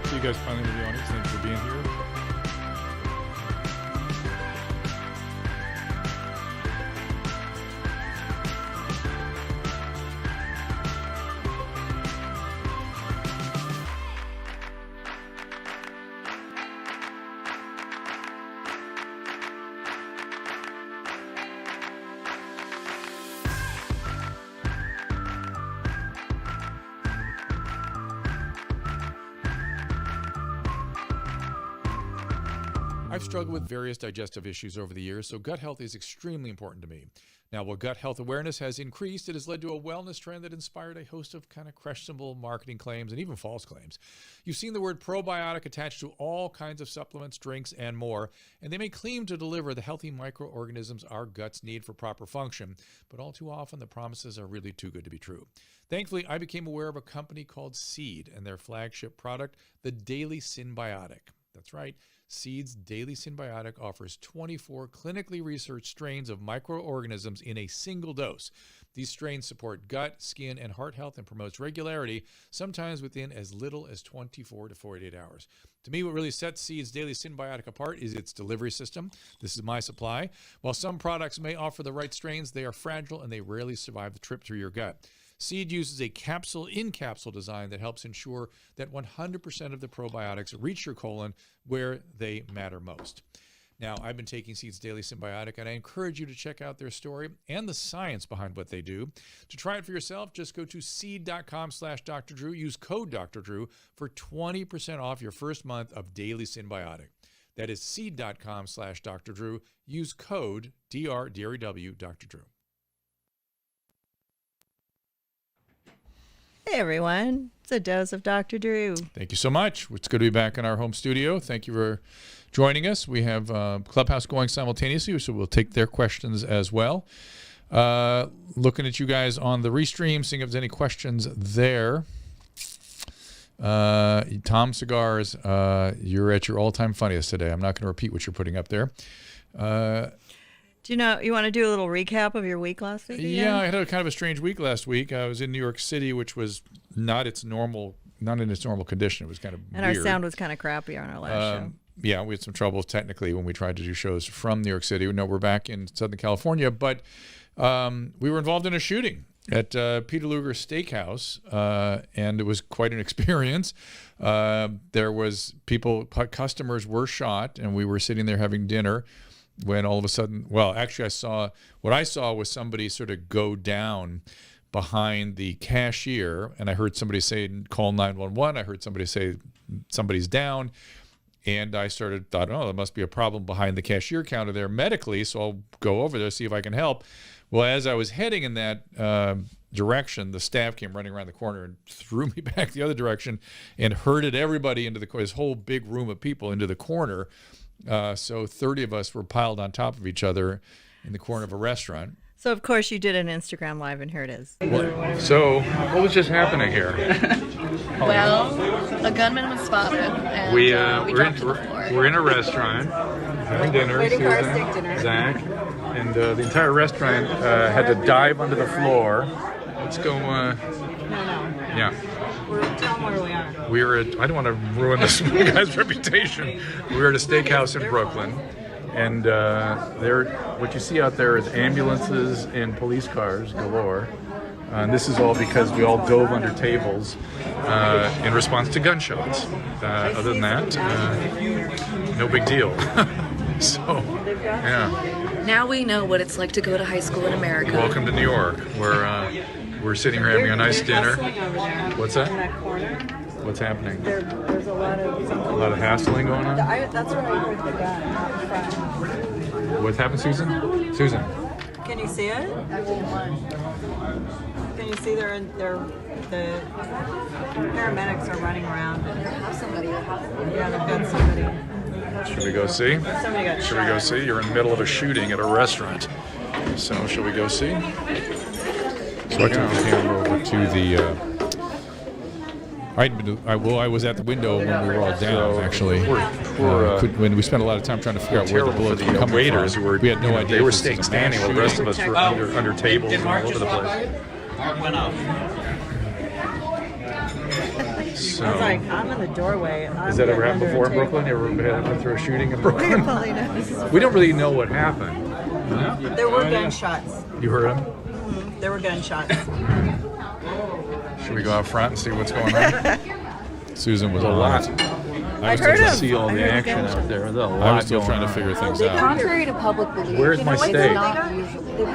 see you guys finally in the audience. Thanks for being here. I've struggled with various digestive issues over the years, so gut health is extremely important to me. Now, while gut health awareness has increased, it has led to a wellness trend that inspired a host of kind of questionable marketing claims and even false claims. You've seen the word probiotic attached to all kinds of supplements, drinks, and more, and they may claim to deliver the healthy microorganisms our guts need for proper function, but all too often the promises are really too good to be true. Thankfully, I became aware of a company called Seed and their flagship product, the Daily Synbiotic. That's right. Seed's Daily Synbiotic offers 24 clinically researched strains of microorganisms in a single dose. These strains support gut, skin, and heart health and promotes regularity, sometimes within as little as 24 to 48 hours. To me, what really sets Seed's Daily Synbiotic apart is its delivery system. This is my supply. While some products may offer the right strains, they are fragile and they rarely survive the trip through your gut. Seed uses a capsule-in-capsule design that helps ensure that 100% of the probiotics reach your colon where they matter most. Now, I've been taking Seed's Daily Synbiotic, and I encourage you to check out their story and the science behind what they do. To try it for yourself, just go to seed.com/Dr. Drew. Use code Dr. Drew for 20% off your first month of Daily Synbiotic. That is seed.com/Dr. Drew. Use code DRW Dr. Drew. Hey everyone, it's a dose of Dr. Drew. Thank you so much. It's good to be back in our home studio. Thank you for joining us. We have Clubhouse going simultaneously, so we'll take their questions as well. Looking at you guys on the Restream, seeing if there's any questions there. Tom Cigars, you're at your all-time funniest today. I'm not going to repeat what you're putting up there. Do you want to do a little recap of your week last week again? Yeah, I had a kind of a strange week last week. I was in New York City, which was not in its normal condition. It was kind of and weird. our sound was kind of crappy on our last show. Yeah, we had some trouble technically when we tried to do shows from New York City. No, we're back in Southern California, but we were involved in a shooting at Peter Luger's Steakhouse, and it was quite an experience. There was customers were shot, and we were sitting there having dinner. When all of a sudden, what I saw was somebody sort of go down behind the cashier, and I heard somebody say, call 911. I heard somebody say somebody's down, and I thought, oh, there must be a problem behind the cashier counter there medically, so I'll go over there, see if I can help. Well, as I was heading in that direction, the staff came running around the corner and threw me back the other direction and herded everybody into this whole big room of people into the corner. So 30 of us were piled on top of each other in the corner of a restaurant. So, of course, you did an Instagram Live, and here it is. So, what was just happening here? Well, a gunman was spotted, and we dropped to the floor. We're in a restaurant, having dinner, Waiting for our Susan, steak dinner. Zach, and the entire restaurant had to dive onto the floor. Let's go, No. yeah. Tell them where we are. We were at, I don't want to ruin this guy's reputation. We were at a steakhouse in Brooklyn, and what you see out there is ambulances and police cars galore. And this is all because we all dove under tables in response to gunshots. Other than that, no big deal. So, yeah. Now we know what it's like to go to high school in America. Welcome to New York. We're sitting here having a nice dinner. What's that? In that corner. What's happening? There's a lot of hassling going on? That's where I heard the gun out front. What's happened, Susan? Susan. Can you see it? Can you see the paramedics are running around? Yeah, they've got somebody. Should we go see? Somebody got shot. Should we go see? You're in the middle of a shooting at a restaurant. So, shall we go see? So I took the camera over to the... I was at the window when we were all down, actually. When we spent a lot of time trying to figure out where the bullets were coming waiters from. who were, we had no idea. They were standing while the rest of us were under tables and all over the place. So, I was like, I'm in the doorway. has that ever happened before in Brooklyn? You ever been through a shooting in Brooklyn? We don't really know what happened. There were gunshots. You heard them? There were gunshots. Should we go out front and see what's going on? Susan was a lot. I was heard still him. See all I the heard action gunshots. out there. There's a I lot was still going trying to on. figure things out. Contrary to public belief, Where's my steak? it's not usually zero.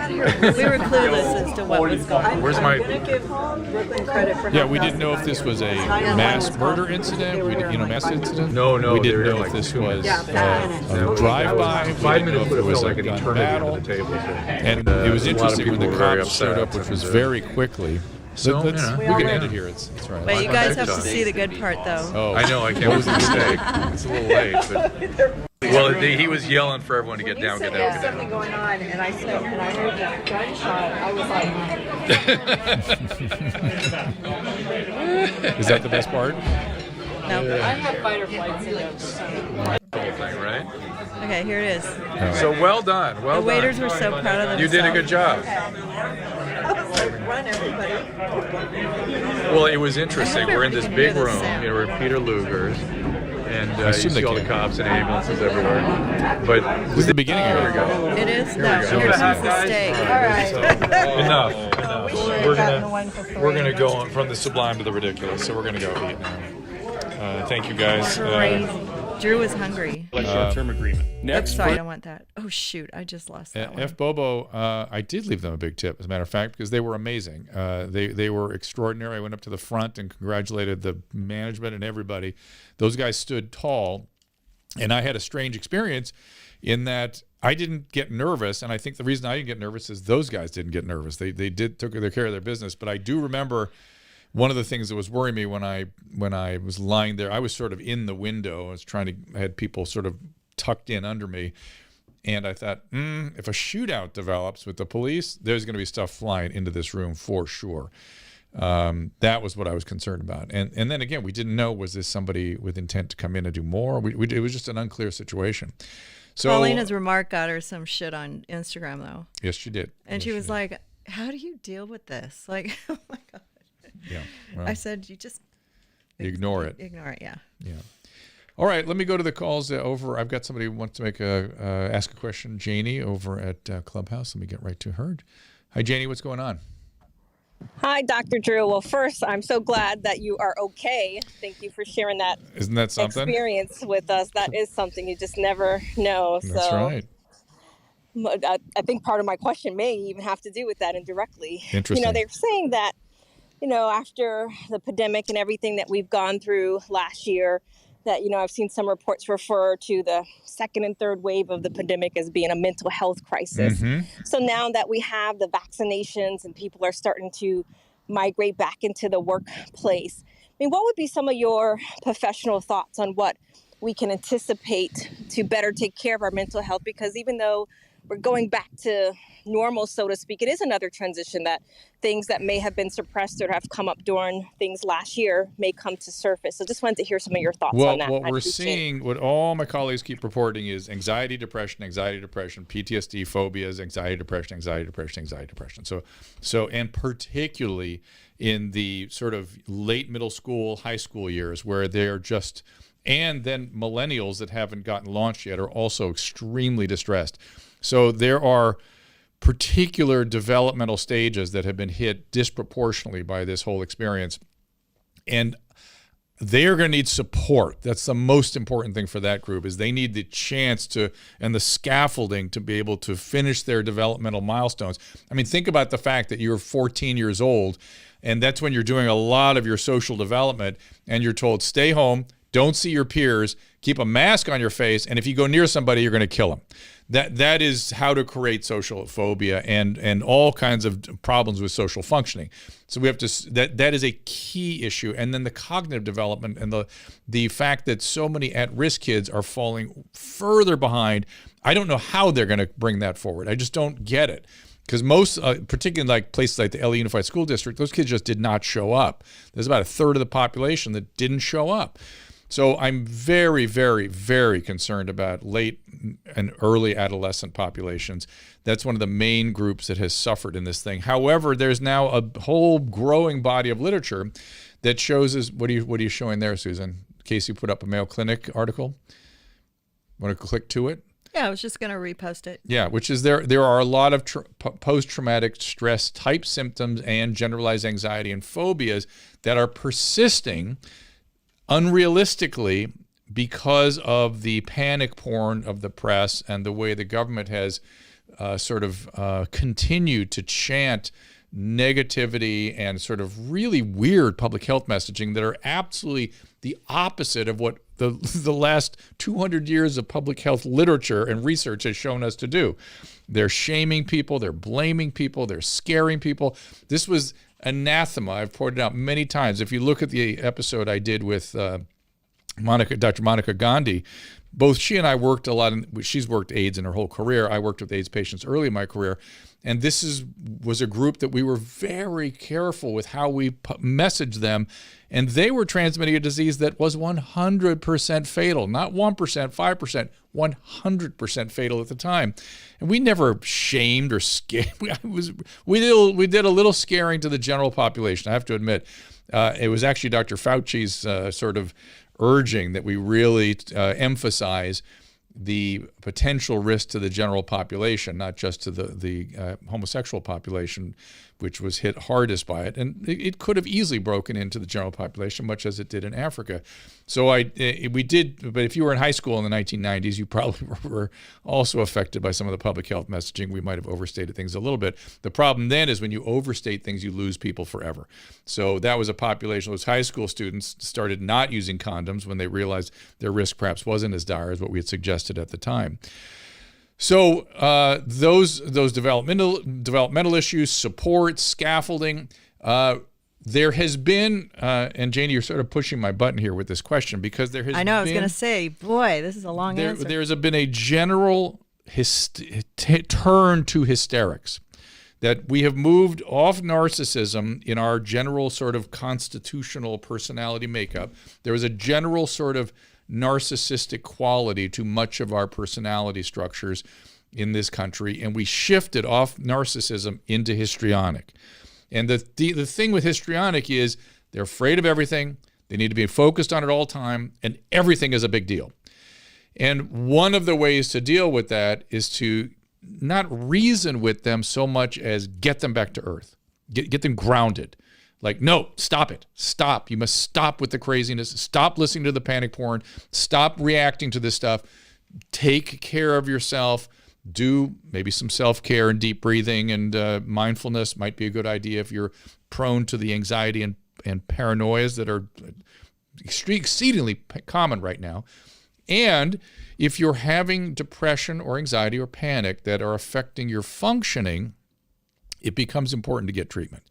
We were clueless as to what was going on. Where's my- I'm going to give Brooklyn credit for Yeah, we didn't know if this was a mass murder incident. We didn't, mass incident. No, We they didn't were know like if this 2 was minutes. a drive-by. We 5 didn't know minutes if would it have was felt a like an gun eternity battle. at the table. And it was a lot of interesting when the people were very cops showed up, upset. which was very quickly. So, Let's- yeah. we can end it here. It's right. But you guys have to see the good part, though. Oh, I know, I can't wait for the steak. It's a little late, but... Well, he was yelling for everyone to get down, get down, There's get down. something going on, and I said, and I heard the gunshot. I was like, Is that the best part? no. I have fight or flight syndrome. Whole thing, right? Okay, here it is. So well done, well The waiters were so proud of themselves. You did a good job. Run, everybody. Well, it was interesting. We're in this Everybody big can hear the room. sound. We're at Peter Luger's, and you assume they see all the can. cops and ambulances everywhere. But This is the beginning here of we it. go. It is? No, we go. here comes the steak. All right. Enough. We're gonna go on from the sublime to the ridiculous. So we're gonna go eat now. Thank you guys. Crazy. Drew is hungry. Short-term agreement. Oops, Next, sorry, I don't want that. Oh, shoot. I just lost that one. F. Bobo, I did leave them a big tip, as a matter of fact, because they were amazing. They were extraordinary. I went up to the front and congratulated the management and everybody. Those guys stood tall, and I had a strange experience in that I didn't get nervous, and I think the reason I didn't get nervous is those guys didn't get nervous. They took their care of their business, but I do remember one of the things that was worrying me when I was lying there, I was sort of in the window. I had people sort of tucked in under me. And I thought, if a shootout develops with the police, there's going to be stuff flying into this room for sure. That was what I was concerned about. And then again, we didn't know, was this somebody with intent to come in and do more? It was just an unclear situation. So Paulina's remark got her some shit on Instagram, though. yes, she did. And Yes, she was did. like, how do you deal with this? Like, oh, my God. Yeah. Well, I said, you just ignore it. ignore it, yeah. Yeah. All right, let me go to the calls over. I've got somebody who wants to make ask a question. Janie over at Clubhouse. Let me get right to her. Hi, Janie. What's going on? Hi, Dr. Drew. Well, first, I'm so glad that you are okay. Thank you for sharing that Isn't that something? experience with us. That is something you just never know. That's so right. I think part of my question may even have to do with that indirectly. Interesting. They're saying that, after the pandemic and everything that we've gone through last year, that, I've seen some reports refer to the second and third wave of the pandemic as being a mental health crisis. Mm-hmm. So now that we have the vaccinations and people are starting to migrate back into the workplace, what would be some of your professional thoughts on what we can anticipate to better take care of our mental health? Because even though we're going back to normal, so to speak, it is another transition that things that may have been suppressed or have come up during things last year may come to surface. So just wanted to hear some of your thoughts on that. What we're seeing, what all my colleagues keep reporting is anxiety, depression, PTSD, phobias, anxiety, depression. So, and particularly in the sort of late middle school, high school years where they're just, and then millennials that haven't gotten launched yet are also extremely distressed. So there are particular developmental stages that have been hit disproportionately by this whole experience. And they are going to need support. That's the most important thing for that group, is they need the chance to, and the scaffolding to be able to finish their developmental milestones. Think about the fact that you're 14 years old, and that's when you're doing a lot of your social development, and you're told, stay home, don't see your peers, keep a mask on your face, and if you go near somebody, you're going to kill them. That is how to create social phobia and all kinds of problems with social functioning. So we have to, that is a key issue. And then the cognitive development and the fact that so many at-risk kids are falling further behind. I don't know how they're going to bring that forward. I just don't get it. Because most, particularly like places like the LA Unified School District, those kids just did not show up. There's about a third of the population that didn't show up. So I'm very, very, very concerned about late and early adolescent populations. That's one of the main groups that has suffered in this thing. However, there's now a whole growing body of literature that shows us, what are you showing there, Susan? Casey put up a Mayo Clinic article. Want to click to it? Yeah, I was just going to repost it. Yeah, which is there are a lot of post-traumatic stress type symptoms and generalized anxiety and phobias that are persisting unrealistically because of the panic porn of the press and the way the government has continued to chant negativity and sort of really weird public health messaging that are absolutely the opposite of what the last 200 years of public health literature and research has shown us to do. They're shaming people, they're blaming people, they're scaring people. This was anathema. I've pointed out many times. If you look at the episode I did with Dr. Monica Gandhi, both she and I worked a lot. She's worked AIDS in her whole career. I worked with AIDS patients early in my career. And this was a group that we were very careful with how we messaged them. And they were transmitting a disease that was 100% fatal, not 1%, 5%, 100% fatal at the time. And we never shamed or scared. We did a little scaring to the general population, I have to admit. It was actually Dr. Fauci's sort of urging that we really emphasize the potential risk to the general population, not just to the homosexual population, which was hit hardest by it. And it could have easily broken into the general population, much as it did in Africa. So we did, but if you were in high school in the 1990s, you probably were also affected by some of the public health messaging. We might have overstated things a little bit. The problem then is when you overstate things, you lose people forever. So that was a population. Those high school students started not using condoms when they realized their risk perhaps wasn't as dire as what we had suggested at the time. So those developmental issues, support, scaffolding, there has been, and Janie, you're sort of pushing my button here with this question because there has been... I was going to say, boy, this is a long answer. There's been a general turn to hysterics, that we have moved off narcissism in our general sort of constitutional personality makeup. There is a general sort of narcissistic quality to much of our personality structures in this country, and we shifted off narcissism into histrionic. And the thing with histrionic is they're afraid of everything, they need to be focused on it all the time, and everything is a big deal. And one of the ways to deal with that is to not reason with them so much as get them back to earth, get them grounded. Like, no, stop it. Stop. You must stop with the craziness. Stop listening to the panic porn. Stop reacting to this stuff. Take care of yourself. Do maybe some self-care and deep breathing and mindfulness might be a good idea if you're prone to the anxiety and paranoias that are exceedingly common right now. And if you're having depression or anxiety or panic that are affecting your functioning, it becomes important to get treatment.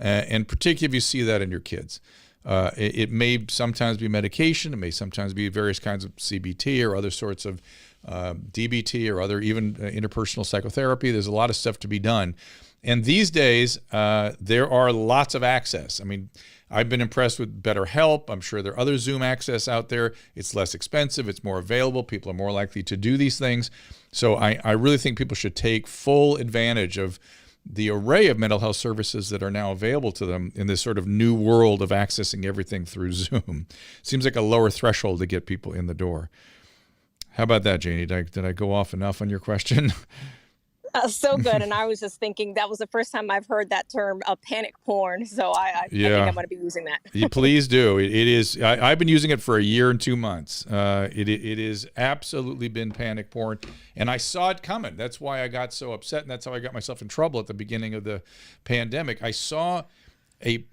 And particularly if you see that in your kids. It may sometimes be medication. It may sometimes be various kinds of CBT or other sorts of DBT or other even interpersonal psychotherapy. There's a lot of stuff to be done. And these days, there are lots of access. I mean, I've been impressed with BetterHelp. I'm sure there are other Zoom access out there. It's less expensive. It's more available. People are more likely to do these things. So I really think people should take full advantage of the array of mental health services that are now available to them in this sort of new world of accessing everything through Zoom. Seems like a lower threshold to get people in the door. How about that, Janie? Did I go off enough on your question? So good. And I was just thinking that was the first time I've heard that term, panic porn. So I think I'm going to be using that. Please do. It is. I've been using it for a year and 2 months. It has absolutely been panic porn. And I saw it coming. That's why I got so upset. And that's how I got myself in trouble at the beginning of the pandemic. I saw a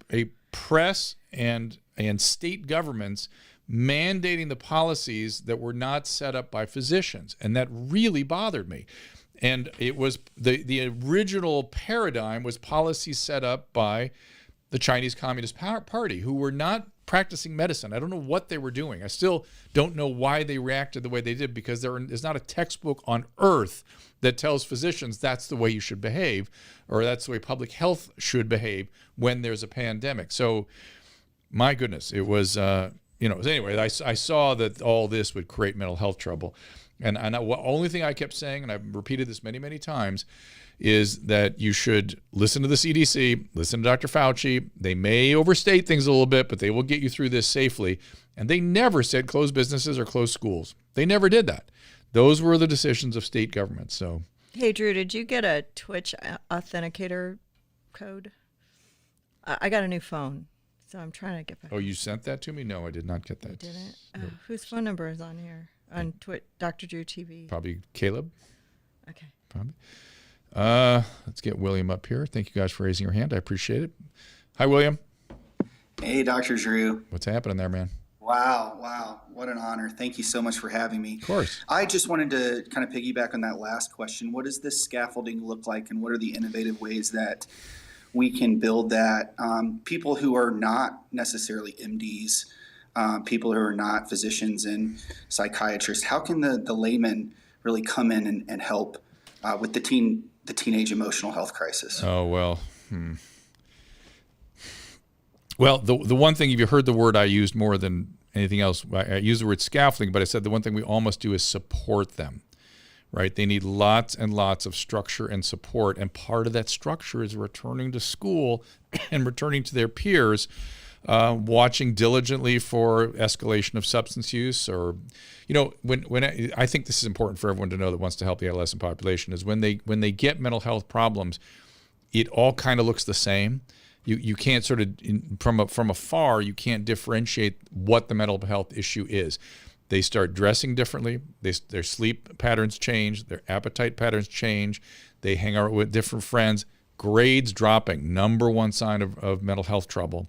press and state governments mandating the policies that were not set up by physicians. And that really bothered me. And it was the original paradigm was policies set up by the Chinese Communist Party, who were not practicing medicine. I don't know what they were doing. I still don't know why they reacted the way they did, because there's not a textbook on earth that tells physicians that's the way you should behave, or that's the way public health should behave when there's a pandemic. So, my goodness, it was So anyway, I saw that all this would create mental health trouble. And the only thing I kept saying, and I've repeated this many, many times, is that you should listen to the CDC, listen to Dr. Fauci. They may overstate things a little bit, but they will get you through this safely. And they never said close businesses or close schools. They never did that. Those were the decisions of state governments. So, hey, Drew, did you get a Twitch authenticator code? I got a new phone, so I'm trying to get back. Oh, you sent that to me? No, I did not get that. You didn't? No. Whose phone number is on here? On Dr. Drew TV. Probably Caleb. Okay. Probably. Let's get William up here. Thank you guys for raising your hand. I appreciate it. Hi, William. Hey, Dr. Drew. What's happening there, man? Wow. What an honor. Thank you so much for having me. Of course. I just wanted to kind of piggyback on that last question. What does this scaffolding look like, and what are the innovative ways that we can build that? People who are not necessarily MDs, people who are not physicians and psychiatrists, how can the layman really come in and help with the teenage emotional health crisis? Oh, well. Well, the one thing, if you heard the word I used more than anything else, I used the word scaffolding, but I said the one thing we all must do is support them, right? They need lots and lots of structure and support, and part of that structure is returning to school and returning to their peers, watching diligently for escalation of substance use, or, when I think this is important for everyone to know that wants to help the adolescent population, is when they get mental health problems, it all kind of looks the same. You can't sort of, from afar, you can't differentiate what the mental health issue is. They start dressing differently. Their sleep patterns change. Their appetite patterns change. They hang out with different friends. Grades dropping, number one sign of mental health trouble.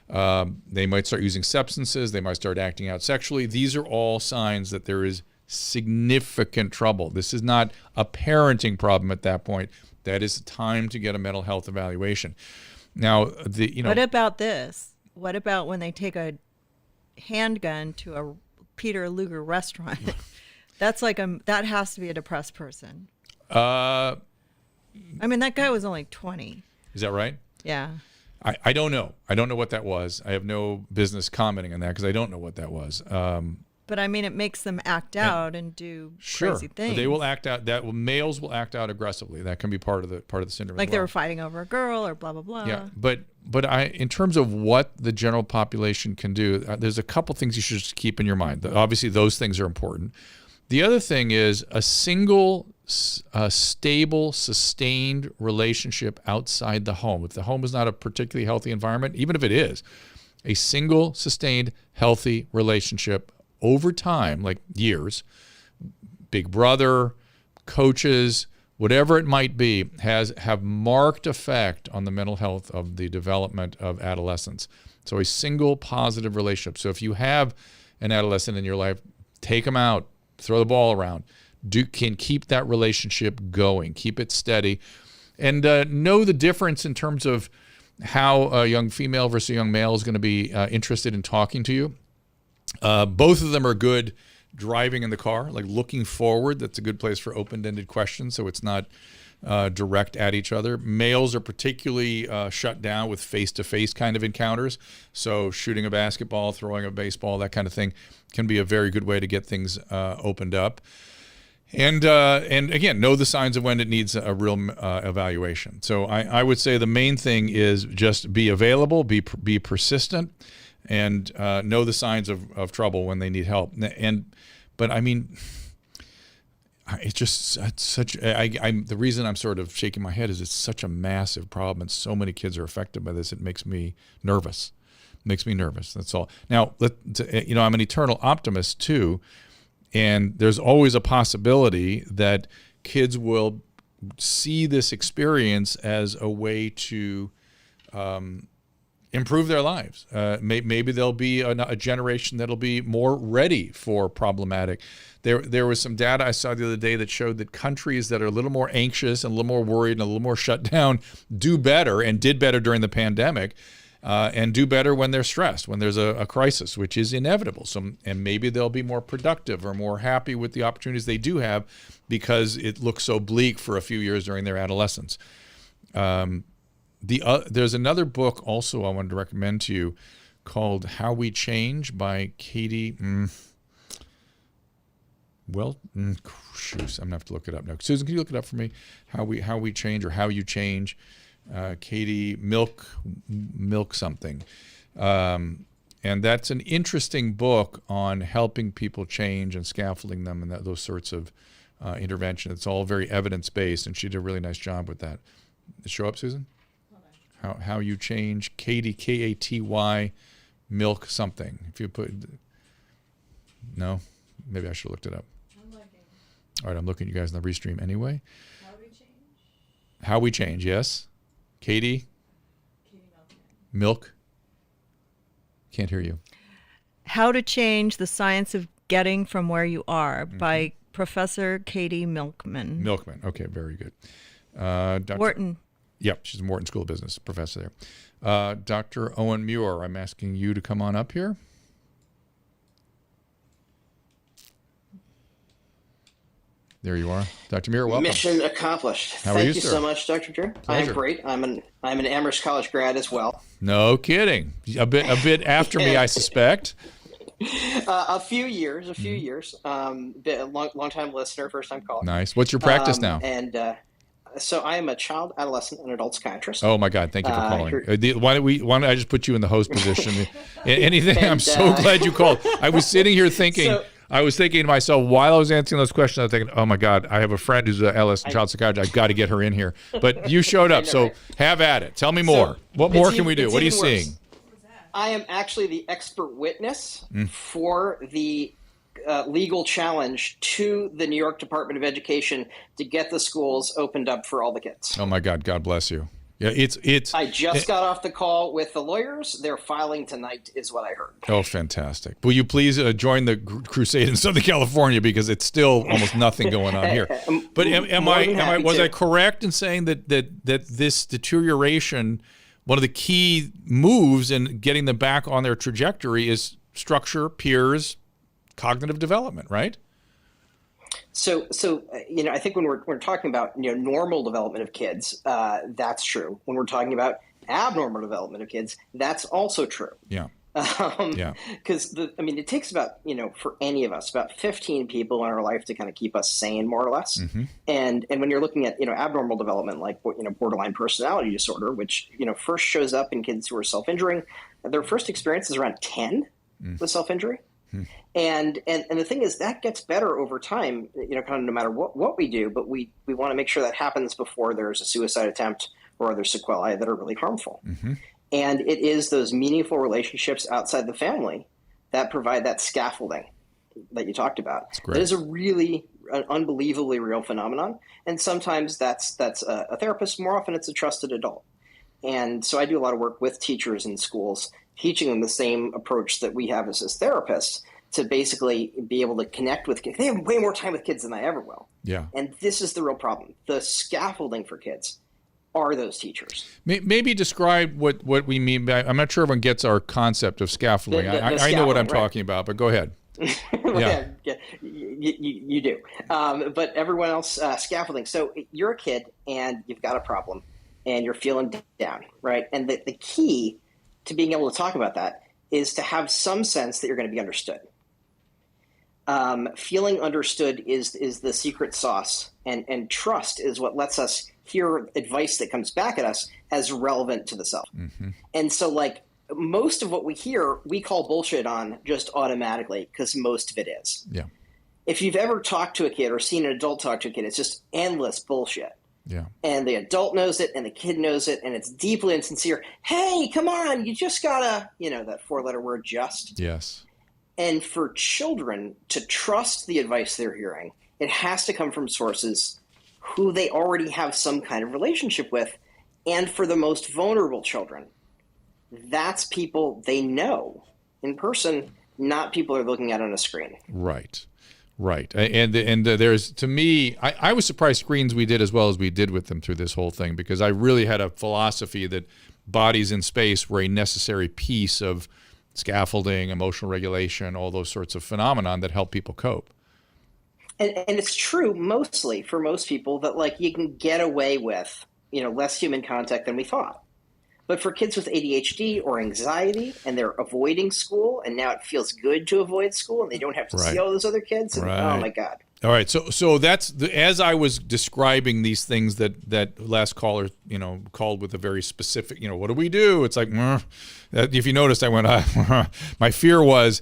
They might start using substances. They might start acting out sexually. These are all signs that there is significant trouble. This is not a parenting problem at that point. That is time to get a mental health evaluation. Now, what about this? What about when they take a handgun to a Peter Luger restaurant? That's like that has to be a depressed person. I mean, that guy was only 20. Is that right? Yeah. I don't know. I don't know what that was. I have no business commenting on that because I don't know what that was. But I mean, it makes them act out and do crazy things. They will act out. Males will act out aggressively. That can be part of the syndrome. Like they were fighting over a girl or blah blah blah. Yeah, but in terms of what the general population can do, there's a couple things you should just keep in your mind. Obviously, those things are important. The other thing is a single, stable, sustained relationship outside the home. If the home is not a particularly healthy environment, even if it is, a single, sustained, healthy relationship over time, like years, big brother, coaches, whatever it might be, have marked effect on the mental health of the development of adolescents. So a single positive relationship. So if you have an adolescent in your life, take them out, throw the ball around, can keep that relationship going, keep it steady, and know the difference in terms of how a young female versus a young male is going to be interested in talking to you. Both of them are good driving in the car, like looking forward. That's a good place for open-ended questions, so it's not direct at each other. Males are particularly shut down with face-to-face kind of encounters. So shooting a basketball, throwing a baseball, that kind of thing can be a very good way to get things opened up. And again, know the signs of when it needs a real evaluation. So I would say the main thing is just be available, be persistent, and know the signs of trouble when they need help. But I mean, it's such. The reason I'm sort of shaking my head is it's such a massive problem, and so many kids are affected by this. It makes me nervous. That's all. Now, I'm an eternal optimist too, and there's always a possibility that kids will see this experience as a way to improve their lives. Maybe there'll be a generation that'll be more ready for problematic. There was some data I saw the other day that showed that countries that are a little more anxious and a little more worried and a little more shut down do better and did better during the pandemic, and do better when they're stressed, when there's a crisis, which is inevitable. And maybe they'll be more productive or more happy with the opportunities they do have because it looks so bleak for a few years during their adolescence. There's another book also I wanted to recommend to you called How We Change by Katie. Shoot, I'm gonna have to look it up now. Susan, can you look it up for me? How we change, or How You Change? Katie Milk something, and that's an interesting book on helping people change and scaffolding them and those sorts of intervention. It's all very evidence based, and she did a really nice job with that. Show up, Susan. How You Change, Katie, Katy, Milk something. If you put no, maybe I should have looked it up. All right, I'm looking at you guys in the Restream anyway. How We Change, yes. Katie Milk. Can't hear you. How to Change the Science of Getting from Where You Are by Professor Katie Milkman. Okay, very good. Dr. Wharton. Yep, she's a Wharton School of Business professor there. Dr. Owen Muir, I'm asking you to come on up here. There you are. Dr. Muir, welcome. Mission accomplished. How are you, Thank you sir? so much, Dr. Drew. Pleasure. I'm great. I'm an Amherst College grad as well. No kidding. A bit after me, I suspect. A few years. Been a long time listener, first time caller. Nice. What's your practice now? And so I am a child, adolescent, and adult psychiatrist. Oh my God! Thank you for calling. Why don't I just put you in the host position? Anything? I'm so glad you called. I was sitting here thinking. I was thinking to myself while I was answering those questions, I was thinking, oh my God, I have a friend who's an LS and child psychiatrist. I've got to get her in here. But you showed up, so right. Have at it. Tell me more. What more can we do? What are you seeing? I am actually the expert witness for the legal challenge to the New York Department of Education to get the schools opened up for all the kids. Oh my God, God bless you. Yeah, it's. I just got off the call with the lawyers. They're filing tonight, is what I heard. Oh, fantastic! Will you please join the crusade in Southern California, because it's still almost nothing going on here. But was I correct in saying that this deterioration, one of the key moves in getting them back on their trajectory is structure, peers, cognitive development, right? So I think when we're talking about normal development of kids, that's true. When we're talking about abnormal development of kids, that's also true. Yeah. Because it takes about for any of us about 15 people in our life to kind of keep us sane, more or less. Mm-hmm. And when you're looking at abnormal development like borderline personality disorder, which first shows up in kids who are self-injuring, their first experience is around 10 with self-injury. And the thing is that gets better over time, kind of no matter what we do, but we want to make sure that happens before there's a suicide attempt or other sequelae that are really harmful. Mm-hmm. And it is those meaningful relationships outside the family that provide that scaffolding that you talked about. That is an unbelievably real phenomenon. And sometimes that's a therapist. More often it's a trusted adult. And so I do a lot of work with teachers in schools, teaching them the same approach that we have as therapists to basically be able to connect with kids. They have way more time with kids than I ever will. Yeah. And this is the real problem. The scaffolding for kids are those teachers. Maybe describe what we mean by, I'm not sure everyone gets our concept of scaffolding. I know what I'm talking about, but go ahead. Yeah. You do. But everyone else, scaffolding. So you're a kid and you've got a problem and you're feeling down, right? And the key to being able to talk about that is to have some sense that you're going to be understood. Feeling understood is the secret sauce, and trust is what lets us hear advice that comes back at us as relevant to the self. Mm-hmm. And so most of what we hear, we call bullshit on just automatically because most of it is. Yeah. If you've ever talked to a kid or seen an adult talk to a kid, it's just endless bullshit. Yeah. And the adult knows it and the kid knows it, and it's deeply insincere. Hey, come on, you just gotta, that 4-letter word, just. Yes. And for children to trust the advice they're hearing, it has to come from sources who they already have some kind of relationship with. And for the most vulnerable children, that's people they know in person, not people they're looking at on a screen. Right. And there's, to me, I was surprised screens we did as well as we did with them through this whole thing, because I really had a philosophy that bodies in space were a necessary piece of scaffolding, emotional regulation, all those sorts of phenomenon that help people cope. And it's true mostly for most people that you can get away with, less human contact than we thought. But for kids with ADHD or anxiety, and they're avoiding school, and now it feels good to avoid school, and they don't have to see all those other kids. And, oh my God! All right, so that's as I was describing these things that last caller called with a very specific what do we do? It's like if you noticed, I went my fear was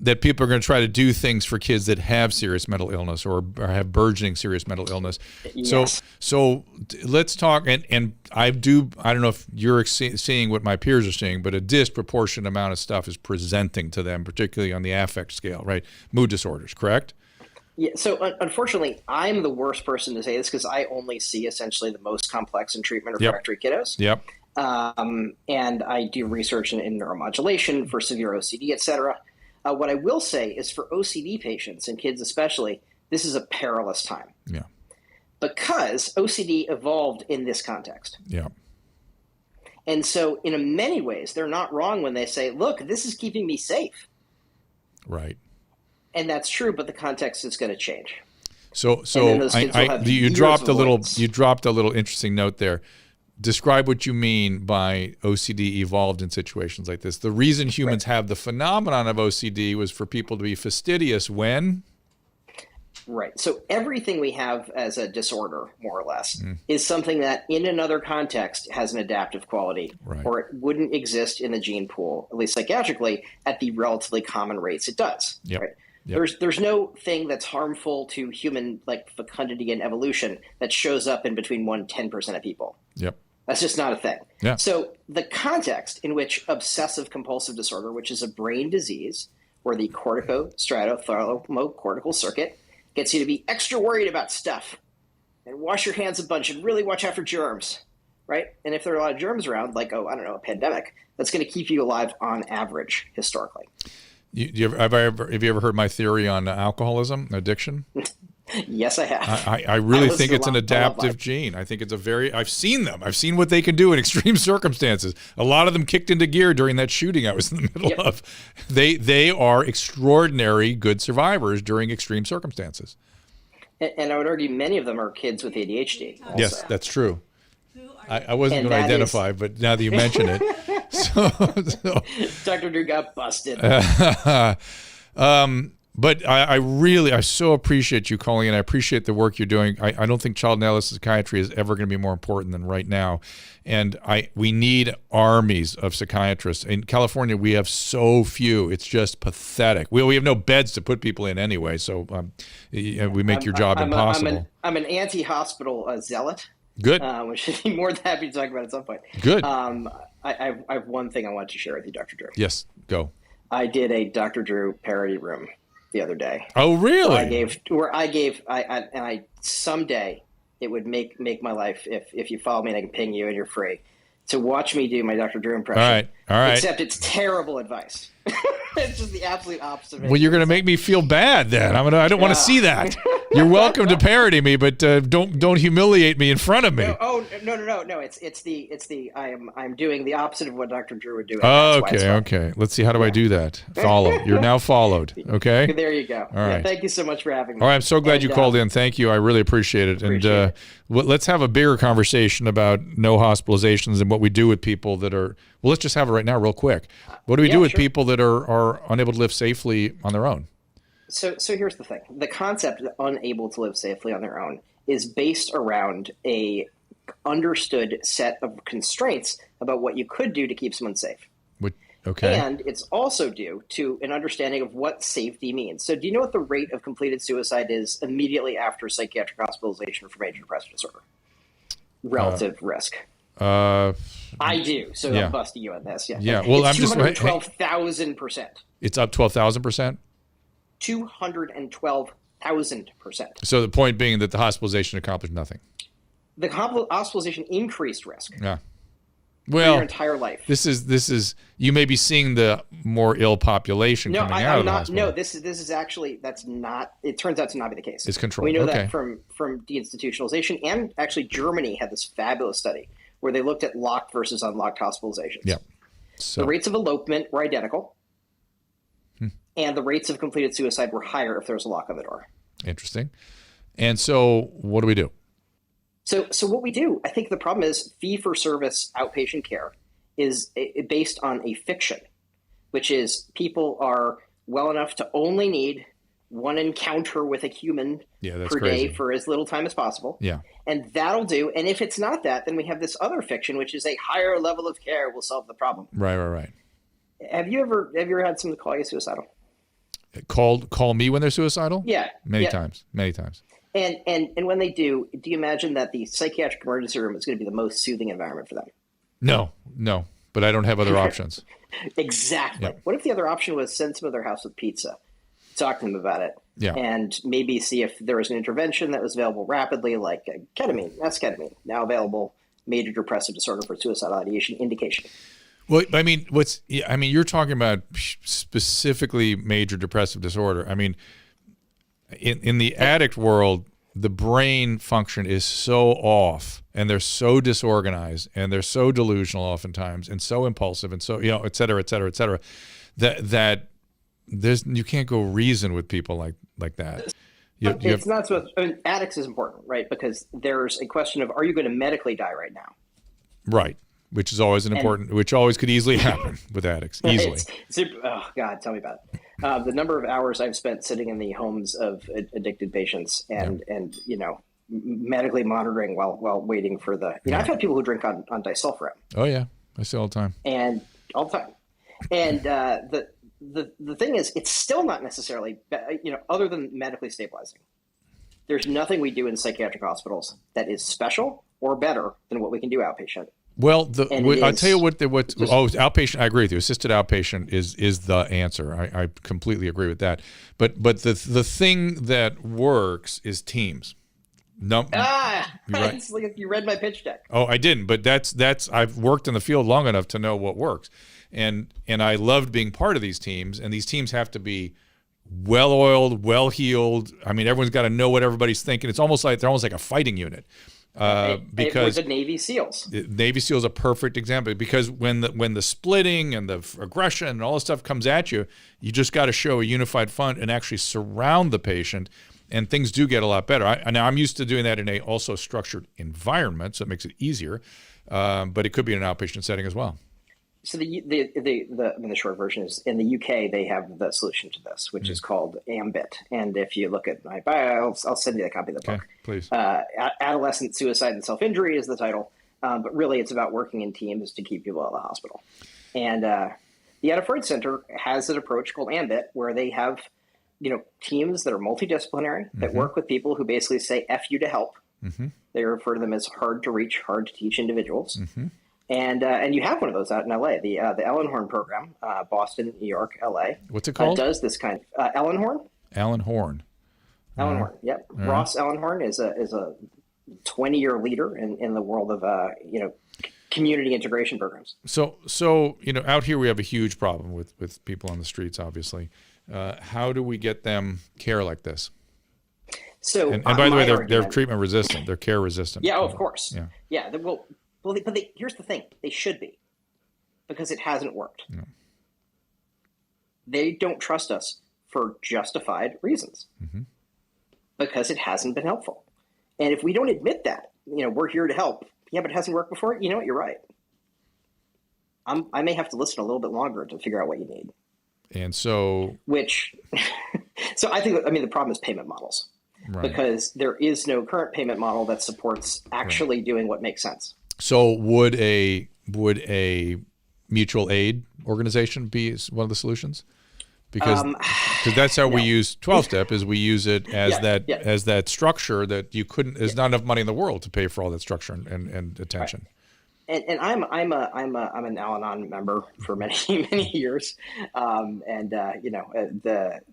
that people are going to try to do things for kids that have serious mental illness or have burgeoning serious mental illness. Yes. So let's talk. And I don't know if you're seeing what my peers are seeing, but a disproportionate amount of stuff is presenting to them, particularly on the affect scale, right? Mood disorders, correct? Yeah. So unfortunately, I'm the worst person to say this because I only see essentially the most complex and treatment refractory kiddos. Yep. And I do research in neuromodulation for severe OCD, et cetera. What I will say is for OCD patients and kids especially, this is a perilous time. Yeah. Because OCD evolved in this context. Yeah. And so in many ways, they're not wrong when they say, look, this is keeping me safe. Right. And that's true, but the context is going to change. So you dropped a little interesting note there. Describe what you mean by OCD evolved in situations like this. The reason humans have the phenomenon of OCD was for people to be fastidious when? Right. So everything we have as a disorder, more or less, is something that in another context has an adaptive quality, or it wouldn't exist in the gene pool, at least psychiatrically, at the relatively common rates it does. Yep. Right? Yep. There's no thing that's harmful to human fecundity and evolution that shows up in between 1-10% of people. Yep. That's just not a thing. Yeah. So the context in which obsessive compulsive disorder, which is a brain disease where the cortico-striato-thalamocortical circuit gets you to be extra worried about stuff and wash your hands a bunch and really watch out for germs, right? And if there are a lot of germs around, like, a pandemic, that's going to keep you alive on average historically. Have you ever heard my theory on alcoholism, addiction? Yes, I have. I really think it's an adaptive gene. I think it's I've seen them. I've seen what they can do in extreme circumstances. A lot of them kicked into gear during that shooting I was in the middle of. They are extraordinary good survivors during extreme circumstances. And I would argue many of them are kids with ADHD. Also. Yes, that's true. I wasn't going to identify, but now that you mention it. So Dr. Drew got busted. But I so appreciate you calling in. I appreciate the work you're doing. I don't think child and adolescent psychiatry is ever going to be more important than right now. And we need armies of psychiatrists. In California, we have so few. It's just pathetic. We have no beds to put people in anyway, so we make your job impossible. I'm an anti-hospital zealot. Good. Which should be more than happy to talk about at some point. Good. I have one thing I want to share with you, Dr. Drew. Yes, go. I did a Dr. Drew parody room the other day. Oh, really? Someday it would make my life if you follow me and I can ping you and you're free to watch me do my Dr. Drew impression. All right. Except it's terrible advice. It's just the absolute opposite. Well, you're going to make me feel bad then. I don't want to see that. You're welcome to parody me, but don't humiliate me in front of me. No. It's I'm doing the opposite of what Dr. Drew would do. Okay. Let's see. How do I do that? Follow. You're now followed. Okay. There you go. All right. Thank you so much for having me. All right. I'm so glad you called in. Thank you. I really appreciate it. Let's have a bigger conversation about no hospitalizations and what we do with people that are. Well, let's just have it right now, real quick. What do we do with people that are unable to live safely on their own? So here's the thing. The concept of unable to live safely on their own is based around a understood set of constraints about what you could do to keep someone safe. Okay. And it's also due to an understanding of what safety means. So do you know what the rate of completed suicide is immediately after psychiatric hospitalization for major depressive disorder? Relative risk. I do. So I'm busting you on this. Yeah. Well, it's I'm just 212,000%. It's up 12,000%. 212,000%. So the point being that the hospitalization accomplished nothing. The hospitalization increased risk. Yeah. Well, for your entire life. This is you may be seeing the more ill population coming out of the hospital. No, this is actually that's not. It turns out to not be the case. It's controlled. We know that from deinstitutionalization, and actually Germany had this fabulous study where they looked at locked versus unlocked hospitalizations. Yeah. So the rates of elopement were identical, and the rates of completed suicide were higher if there was a lock on the door. Interesting. And so, what do we do? So what we do, I think the problem is fee-for-service outpatient care is based on a fiction, which is people are well enough to only need one encounter with a human per day for as little time as possible. Yeah. And that'll do. And if it's not that, then we have this other fiction, which is a higher level of care will solve the problem. Right. Have you ever had someone call you suicidal? Call me when they're suicidal? Yeah. Many times. And when they do you imagine that the psychiatric emergency room is going to be the most soothing environment for them? No, but I don't have other options. Exactly. Yep. What if the other option was send them to their house with pizza, talk to them about it, and maybe see if there was an intervention that was available rapidly, like ketamine, esketamine, now available, major depressive disorder for suicidal ideation indication. Well, I mean, you're talking about specifically major depressive disorder. I mean, in the addict world, the brain function is so off, and they're so disorganized, and they're so delusional oftentimes, and so impulsive, and so, et cetera, that you can't go reason with people like that. It's not so. I mean, addicts is important, right? Because there's a question of, are you going to medically die right now? Right. Which is always which always could easily happen with addicts, easily. Oh God, tell me about it. The number of hours I've spent sitting in the homes of addicted patients and medically monitoring while waiting for the. I've had people who drink on disulfiram. Oh yeah, I see all the time. And all the time. And the thing is, it's still not necessarily other than medically stabilizing. There's nothing we do in psychiatric hospitals that is special or better than what we can do outpatient. Well, I'll tell you what outpatient. I agree with you. Assisted outpatient is the answer. I completely agree with that. But the thing that works is teams. Right. It's like you read my pitch deck. Oh, I didn't. But that's I've worked in the field long enough to know what works, and I loved being part of these teams. And these teams have to be well-oiled, well-heeled. I mean, everyone's got to know what everybody's thinking. It's almost like they're almost like a fighting unit. Because the Navy SEALs. Navy SEALs is a perfect example, because when the splitting and the aggression and all this stuff comes at you, you just got to show a unified front and actually surround the patient, and things do get a lot better. Now I'm used to doing that in a also structured environment, so it makes it easier, but it could be in an outpatient setting as well. So the short version is, in the UK they have the solution to this, which is called Ambit. And if you look at my bio, I'll send you a copy of the book. Please. Adolescent Suicide and Self-Injury is the title, but really it's about working in teams to keep people out of the hospital. And the Anna Freud Center has an approach called Ambit, where they have teams that are multidisciplinary that work with people who basically say F you to help. They refer to them as hard to reach, hard to teach individuals. And you have one of those out in LA, the Ellen Horn program, Boston, New York, LA. What's it called? Does this kind of Ellen Horn? Ellen Horn. Ellen Horn. Yep. Ross Ellen Horn is a 20-year leader in the world of community integration programs. So out here we have a huge problem with people on the streets. Obviously, how do we get them care like this? So and by the way, they're treatment resistant. They're care resistant. Yeah. Of course. Yeah. Well, here's the thing. They should be, because it hasn't worked. No. They don't trust us for justified reasons, because it hasn't been helpful. And if we don't admit that, we're here to help. Yeah, but it hasn't worked before. You know what? You're right. I may have to listen a little bit longer to figure out what you need. And so, so I think, the problem is payment models, because there is no current payment model that supports actually doing what makes sense. So would a mutual aid organization be one of the solutions? Because that's how we use 12-step. Is we use it as as that structure that you couldn't. There's not enough money in the world to pay for all that structure and attention. Right. And I'm an Al-Anon member for many years, the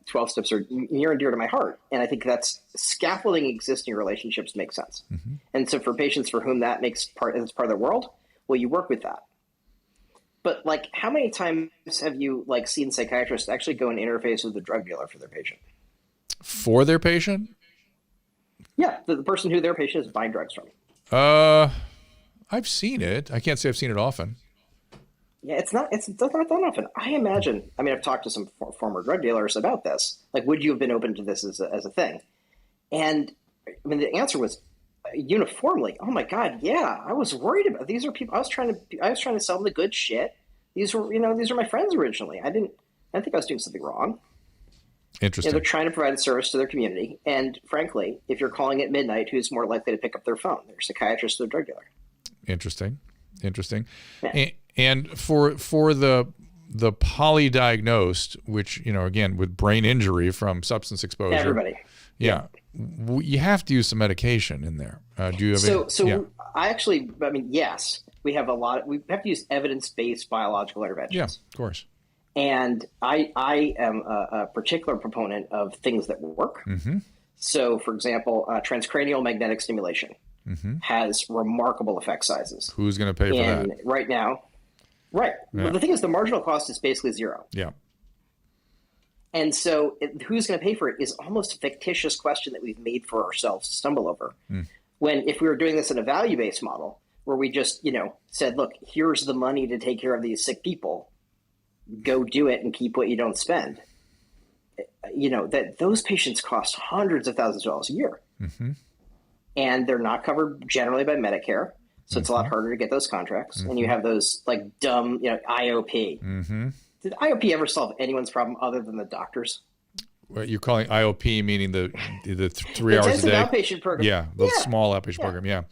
12 steps are near and dear to my heart, and I think that's scaffolding existing relationships makes sense. And so for patients for whom that makes part of their world, well, you work with that. But how many times have you seen psychiatrists actually go and interface with the drug dealer for their patient? For their patient? Yeah, the person who their patient is buying drugs from. I've seen it. I can't say I've seen it often. Yeah, it's not done often. I imagine. I've talked to some former drug dealers about this. Would you have been open to this as a thing? And the answer was uniformly, oh my God, yeah, I was worried about these are people. I was trying to sell them the good shit. These were my friends originally. I didn't think I was doing something wrong. Interesting. They're trying to provide a service to their community, and frankly, if you're calling at midnight, who's more likely to pick up their phone? Their psychiatrist or drug dealer. Interesting. Yeah. And for the polydiagnosed, which, again, with brain injury from substance exposure, everybody. Yeah. You have to use some medication in there. Do you have yes, we have we have to use evidence-based biological interventions. Yeah, of course. And I am a particular proponent of things that work. Mm-hmm. So, for example, transcranial magnetic stimulation has remarkable effect sizes. Who's going to pay for that? Right now, right. Yeah. Well, the thing is, the marginal cost is basically zero. Yeah. And so who's going to pay for it is almost a fictitious question that we've made for ourselves to stumble over. When if we were doing this in a value-based model where we just, said, look, here's the money to take care of these sick people, go do it and keep what you don't spend. That those patients cost hundreds of thousands of dollars a year. Mm-hmm. And they're not covered generally by Medicare. So it's a lot harder to get those contracts. And you have those like dumb, IOP. Mm-hmm. Did IOP ever solve anyone's problem other than the doctors? Well, you're calling IOP meaning the 3 hours a day outpatient program. Yeah, the small outpatient program. Yeah,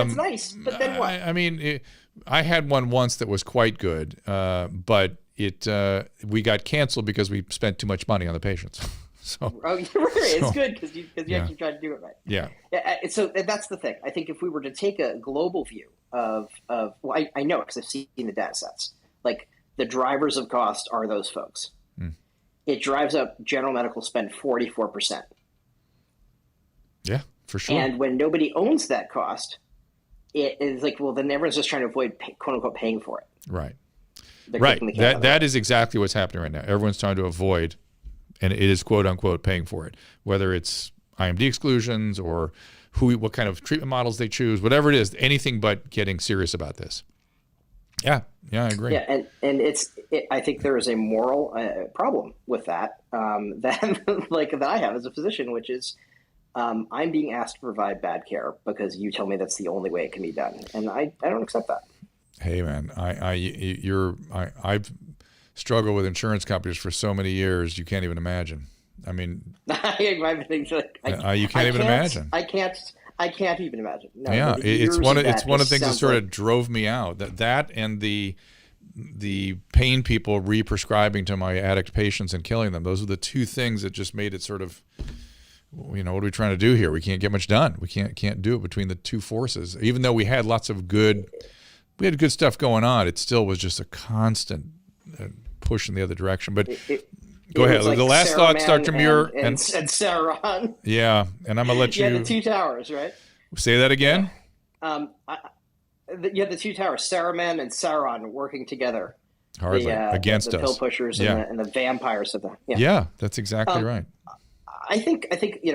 it's nice, but then what? I mean, I had one once that was quite good, but we got canceled because we spent too much money on the patients. It's good because you actually tried to do it right. Yeah. So that's the thing. I think if we were to take a global view of I know because I've seen the data sets, like. The drivers of cost are those folks. It drives up general medical spend 44%. Yeah, for sure. And when nobody owns that cost, it is like, well, then everyone's just trying to avoid quote unquote paying for it. Right. Right. That is exactly what's happening right now. Everyone's trying to avoid, and it is quote unquote paying for it, whether it's IMD exclusions or what kind of treatment models they choose, whatever it is, anything but getting serious about this. Yeah, I agree. Yeah, and I think there is a moral problem with that that I have as a physician, which is I'm being asked to provide bad care because you tell me that's the only way it can be done, and I don't accept that. Hey, man, I've struggled with insurance companies for so many years, you can't even imagine. I mean, you can't even imagine. I can't even imagine. No, yeah, it's one of the things that sort of drove me out. That and the pain people re-prescribing to my addict patients and killing them. Those are the two things that just made it sort of, what are we trying to do here? We can't get much done. We can't do it between the two forces. Even though we had good stuff going on, it still was just a constant push in the other direction. But go ahead. Like the last thoughts, Dr. Muir and Sauron. Yeah, and I'm gonna let you. You had the two towers, right? Say that again. Yeah. You had the two towers, Saruman and Sauron, working together. Hardly against the us. Pill pushers and the vampires of that. Yeah, that's exactly right. I think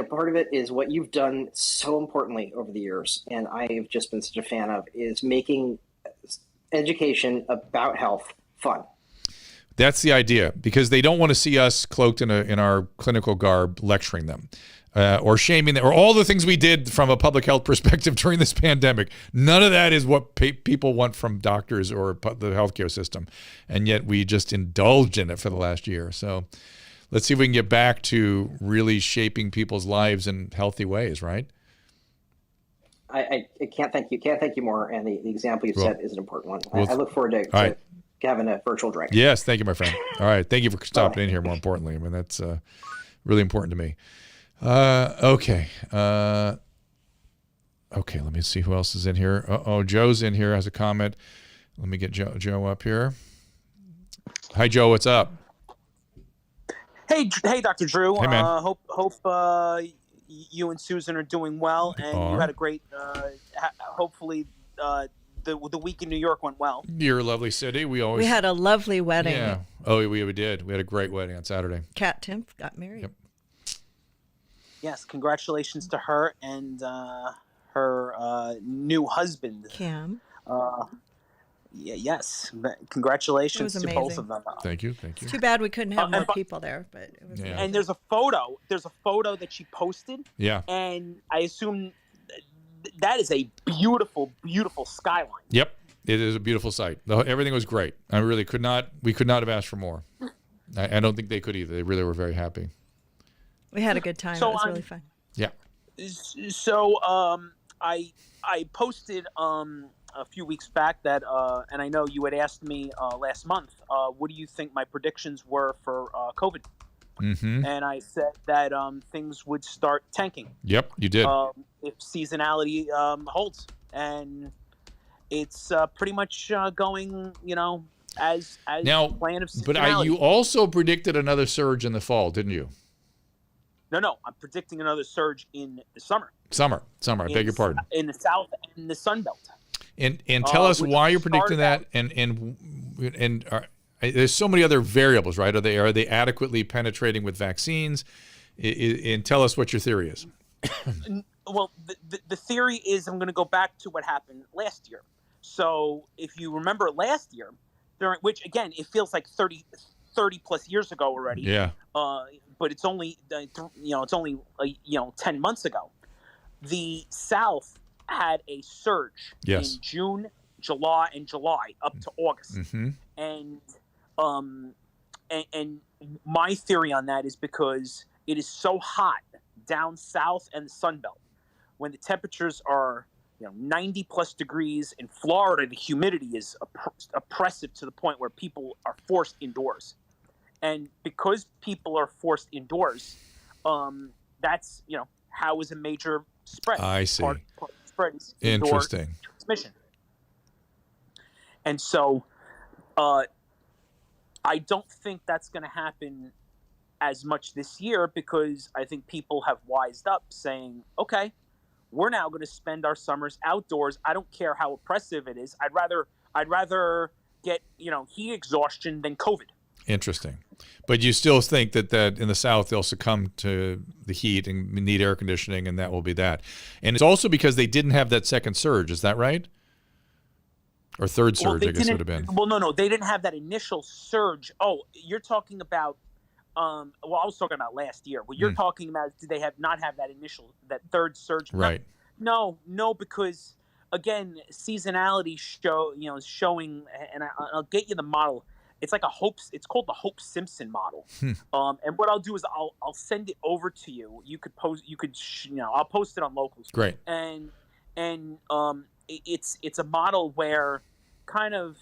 part of it is what you've done so importantly over the years, and I've just been such a fan of, is making education about health fun. That's the idea, because they don't want to see us cloaked in our clinical garb lecturing them or shaming them, or all the things we did from a public health perspective during this pandemic. None of that is what people want from doctors or the healthcare system, and yet we just indulged in it for the last year. So let's see if we can get back to really shaping people's lives in healthy ways, right? I can't thank you more, and the example you set is an important one. I look forward to having a virtual drink. Yes, thank you, my friend. All right, thank you for stopping in here. More importantly, I mean, that's really important to me. Okay, let me see who else is in here. Joe's in here, has a comment. Let me get Joe up here. Hi, Joe. What's up? Hey, Dr. Drew. Hey, man. Hope you and Susan are doing well, and you had a great. Hopefully, the week in New York went well. You're a lovely city. We had a lovely wedding. Yeah. Oh, we did. We had a great wedding on Saturday. Kat Timpf got married. Yep. Yes, congratulations to her and her new husband, Cam. Yes, congratulations to both of them. Thank you. It's too bad we couldn't have more people there, but it was. And there's a photo that she posted. Yeah. And I assume that is a beautiful, beautiful skyline. Yep, it is a beautiful sight. Everything was great. We could not have asked for more. I don't think they could either. They really were very happy. We had a good time. So, it was really fun. Yeah. So I posted a few weeks back that, and I know you had asked me last month, what do you think my predictions were for COVID? Mm-hmm. And I said that things would start tanking. Yep, you did. If seasonality holds, and it's pretty much going, as now, plan of seasonality. But you also predicted another surge in the fall, didn't you? No, I'm predicting another surge in the summer. Summer. I beg your pardon. In the South and the Sun Belt. And tell us why you're predicting that, and there's so many other variables, right? Are they adequately penetrating with vaccines? And tell us what your theory is. Well, the theory is, I'm going to go back to what happened last year. So if you remember last year, during which again it feels like 30 plus years ago already. Yeah. But it's only 10 months ago. The South had a surge in June, July up to August. Mm-hmm. And my theory on that is because it is so hot down south and the Sun Belt. When the temperatures are 90 plus degrees in Florida, the humidity is oppressive to the point where people are forced indoors. And because people are forced indoors, that's how is a major spread. I see. Part of the spread is indoor Interesting. transmission. And so, I don't think that's going to happen as much this year because I think people have wised up, saying, "Okay, we're now going to spend our summers outdoors. I don't care how oppressive it is. I'd rather get heat exhaustion than COVID." Interesting. But you still think that in the South they'll succumb to the heat and need air conditioning, and that will be that. And it's also because they didn't have that second surge. Is that right? Or third surge, I guess it would have been. Well, no, they didn't have that initial surge. Oh, you're talking about I was talking about last year. What you're talking about is, did they not have that third surge? Right. No, because again, seasonality is showing, and I'll get you the model. It's like it's called the Hope-Simpson model. And what I'll do is I'll send it over to you. You could I'll post it on Locals. Great. And it's a model where kind of,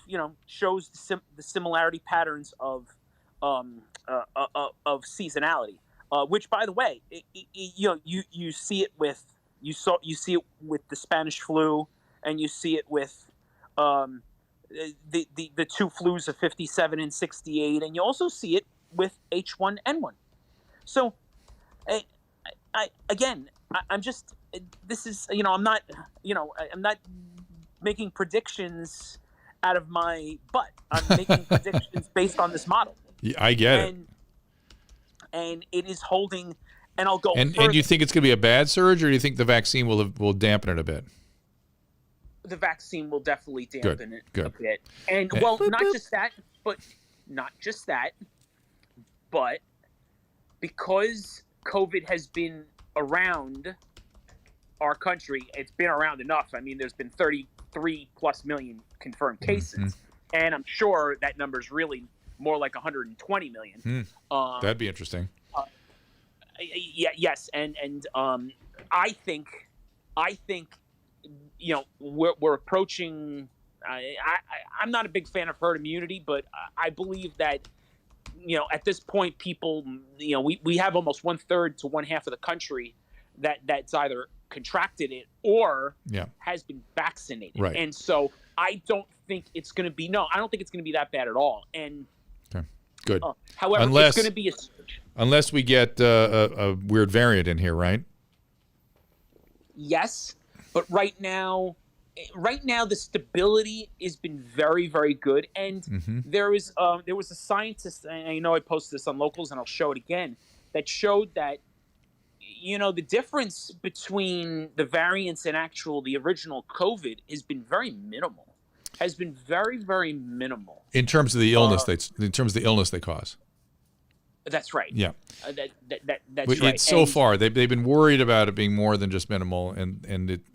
shows the similarity patterns of seasonality, which, by the way, you see it with the Spanish flu, and you see it with the two flus of 57 and 68, and you also see it with H1N1. So, I'm just, this is, I'm not making predictions out of my butt. I'm making predictions based on this model. Yeah, I get it. And it is holding, and I'll go further. And you think it's going to be a bad surge, or do you think the vaccine will dampen it a bit? The vaccine will definitely dampen it a bit. And not just that, but because COVID has been around our country, it's been around enough. I mean, there's been 33 plus million confirmed cases, and I'm sure that number is really more like 120 million. That'd be interesting. Yes, and I think we're approaching. I'm not a big fan of herd immunity, but I believe that at this point, people, we have almost 1/3 to 1/2 of the country that's either contracted it or has been vaccinated. Right. And so I don't think it's going to be that bad at all. And good. However, it's going to be a surge. Unless we get a weird variant in here, right? Yes, but right now the stability has been very, very good. And there was a scientist, and I know I posted this on Locals, and I'll show it again, that showed that the difference between the variants and the original COVID has been very minimal. Has been very, very minimal in terms of the illness. In terms of the illness they cause. That's right. Yeah. That's right. So far, they've been worried about it being more than just minimal,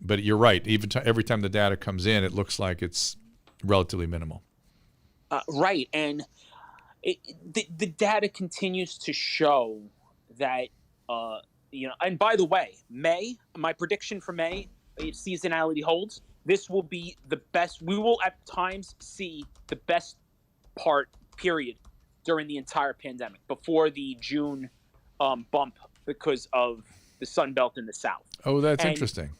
but you're right. Even every time the data comes in, it looks like it's relatively minimal. Right, and the data continues to show that And by the way, my prediction for May, if seasonality holds, this will be the best. We will at times see the best period during the entire pandemic before the June bump because of the Sun Belt in the South. Oh, that's interesting.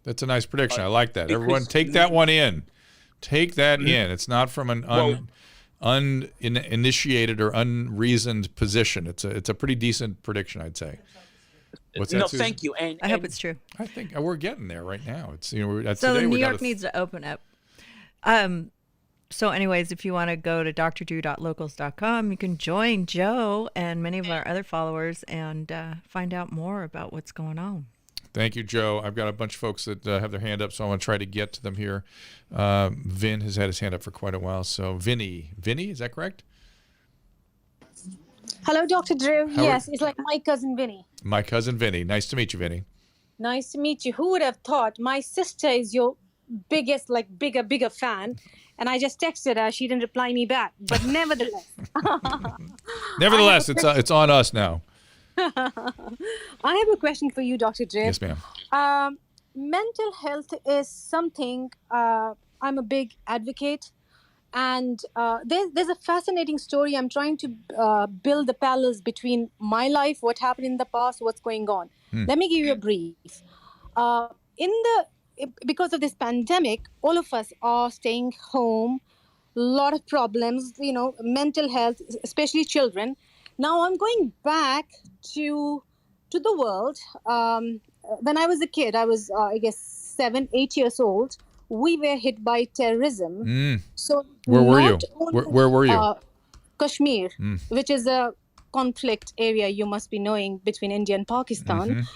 That's a nice prediction. I like that. Everyone take that one in. Take that in. It's not from an uninitiated or unreasoned position. It's a pretty decent prediction, I'd say. What's that, Susan? Thank you. And I hope it's true. I think we're getting there right now. It's so New York needs to open up. So anyways, if you want to go to drdrew.locals.com, you can join Joe and many of our other followers and find out more about what's going on. Thank you, Joe. I've got a bunch of folks that have their hand up, so I want to try to get to them here. Vin has had his hand up for quite a while. So Vinny, is that correct? Hello, Dr. Drew. Yes, it's like my cousin Vinny. My cousin Vinny. Nice to meet you, Vinny. Nice to meet you. Who would have thought? My sister is your biggest, bigger fan. And I just texted her. She didn't reply me back. But nevertheless. Nevertheless, it's on us now. I have a question for you, Dr. Drew. Yes, ma'am. Mental health is something I'm a big advocate. And there's a fascinating story. I'm trying to build the parallels between my life, what happened in the past, what's going on. Let me give you a brief. Because of this pandemic, all of us are staying home, a lot of problems, mental health, especially children. Now I'm going back to the world. When I was a kid, I was, 7, 8 years old. We were hit by terrorism. So where were you? Where were you? Kashmir, which is a conflict area you must be knowing between India and Pakistan.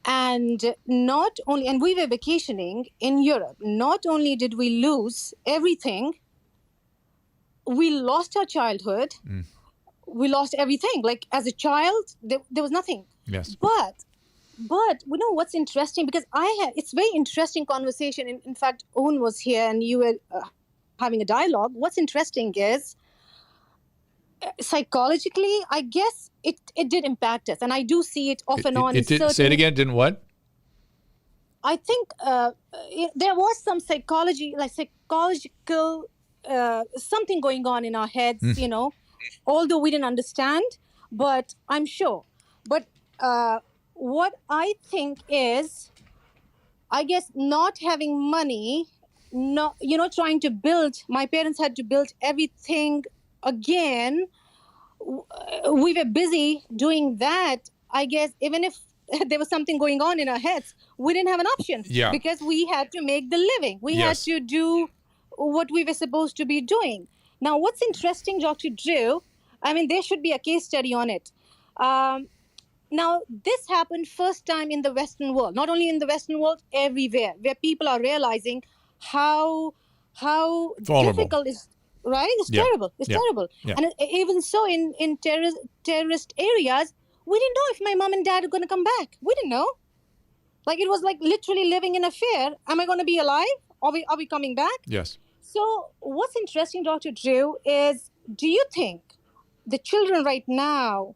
And and we were vacationing in Europe. Not only did we lose everything, we lost our childhood. We lost everything. Like as a child, there was nothing. Yes. But you know what's interesting? Because it's very interesting conversation. In fact, Owen was here and you were having a dialogue. What's interesting is psychologically, I guess it did impact us. And I do see it off and on. It did, say it again, didn't what? I think there was some psychological something going on in our heads, although we didn't understand, but I'm sure. But what I think is, I guess not having money, trying to build, my parents had to build everything again. We were busy doing that. I guess even if there was something going on in our heads, we didn't have an option because we had to make the living. We had to do what we were supposed to be doing. Now, what's interesting, Dr. Drew, there should be a case study on it. Now, this happened first time in the Western world, not only in the Western world, everywhere, where people are realizing how difficult is, right? It's terrible. It's terrible. Yeah. And even so, in terrorist areas, we didn't know if my mom and dad are going to come back. We didn't know. Like, it was like literally living in a fear. Am I going to be alive? Are we coming back? Yes. So what's interesting, Dr. Drew, is do you think the children right now,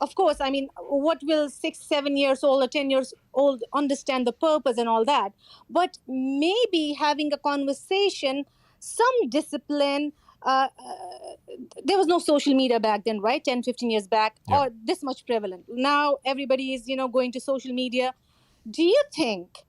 of course, what will 6, 7 years old or 10 years old understand the purpose and all that, but maybe having a conversation, some discipline, there was no social media back then, right? 10, 15 years back, or this much prevalent. Now everybody is, going to social media. Do you think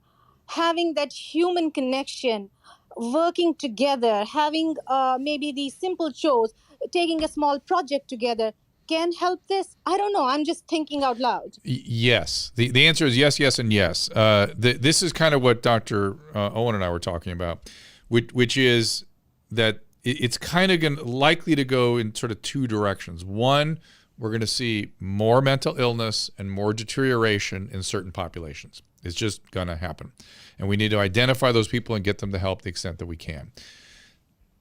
having that human connection, working together, having maybe these simple chores, taking a small project together can help this? I don't know. I'm just thinking out loud. Yes. The answer is yes, yes, and yes. This is kind of what Dr. Owen and I were talking about, which is that it's kind of likely to go in sort of two directions. One, we're going to see more mental illness and more deterioration in certain populations. It's just going to happen. And we need to identify those people and get them the help to the extent that we can.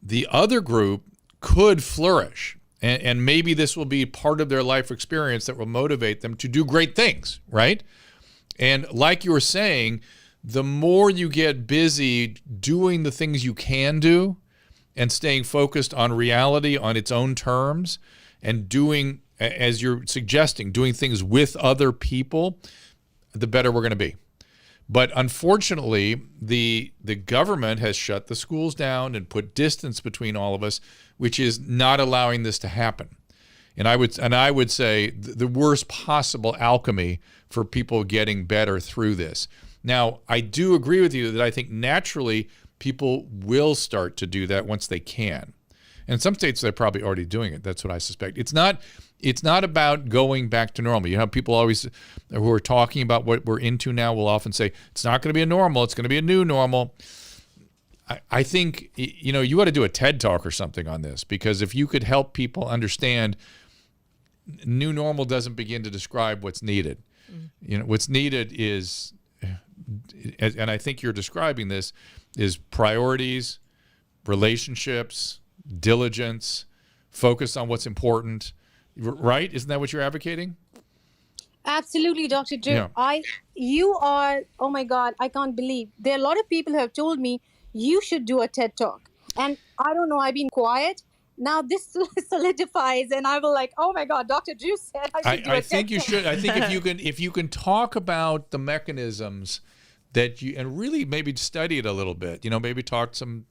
The other group could flourish. And maybe this will be part of their life experience that will motivate them to do great things, right? And like you were saying, the more you get busy doing the things you can do and staying focused on reality on its own terms and doing, as you're suggesting, doing things with other people, the better we're going to be. But unfortunately, the government has shut the schools down and put distance between all of us, which is not allowing this to happen. And I would say the worst possible alchemy for people getting better through this. Now, I do agree with you that I think naturally people will start to do that once they can. And in some states, they're probably already doing it. That's what I suspect. It's not about going back to normal. You know, people always who are talking about what we're into now will often say, it's not going to be a normal, it's going to be a new normal. I think, you know, you ought to do a TED Talk or something on this, because if you could help people understand, new normal doesn't begin to describe what's needed. You know, what's needed is, and I think you're describing this, is priorities, relationships, diligence, focus on what's important, right? Isn't that what you're advocating? Absolutely, Dr. Drew. Yeah. You are, oh my God, I can't believe. There are a lot of people who have told me you should do a TED Talk. And I don't know, I've been quiet. Now this solidifies, and I will like, oh my God, Dr. Drew said I should do a TED Talk. I think you should. I think if you can talk about the mechanisms that you, and really maybe study it a little bit, you know, maybe talk to some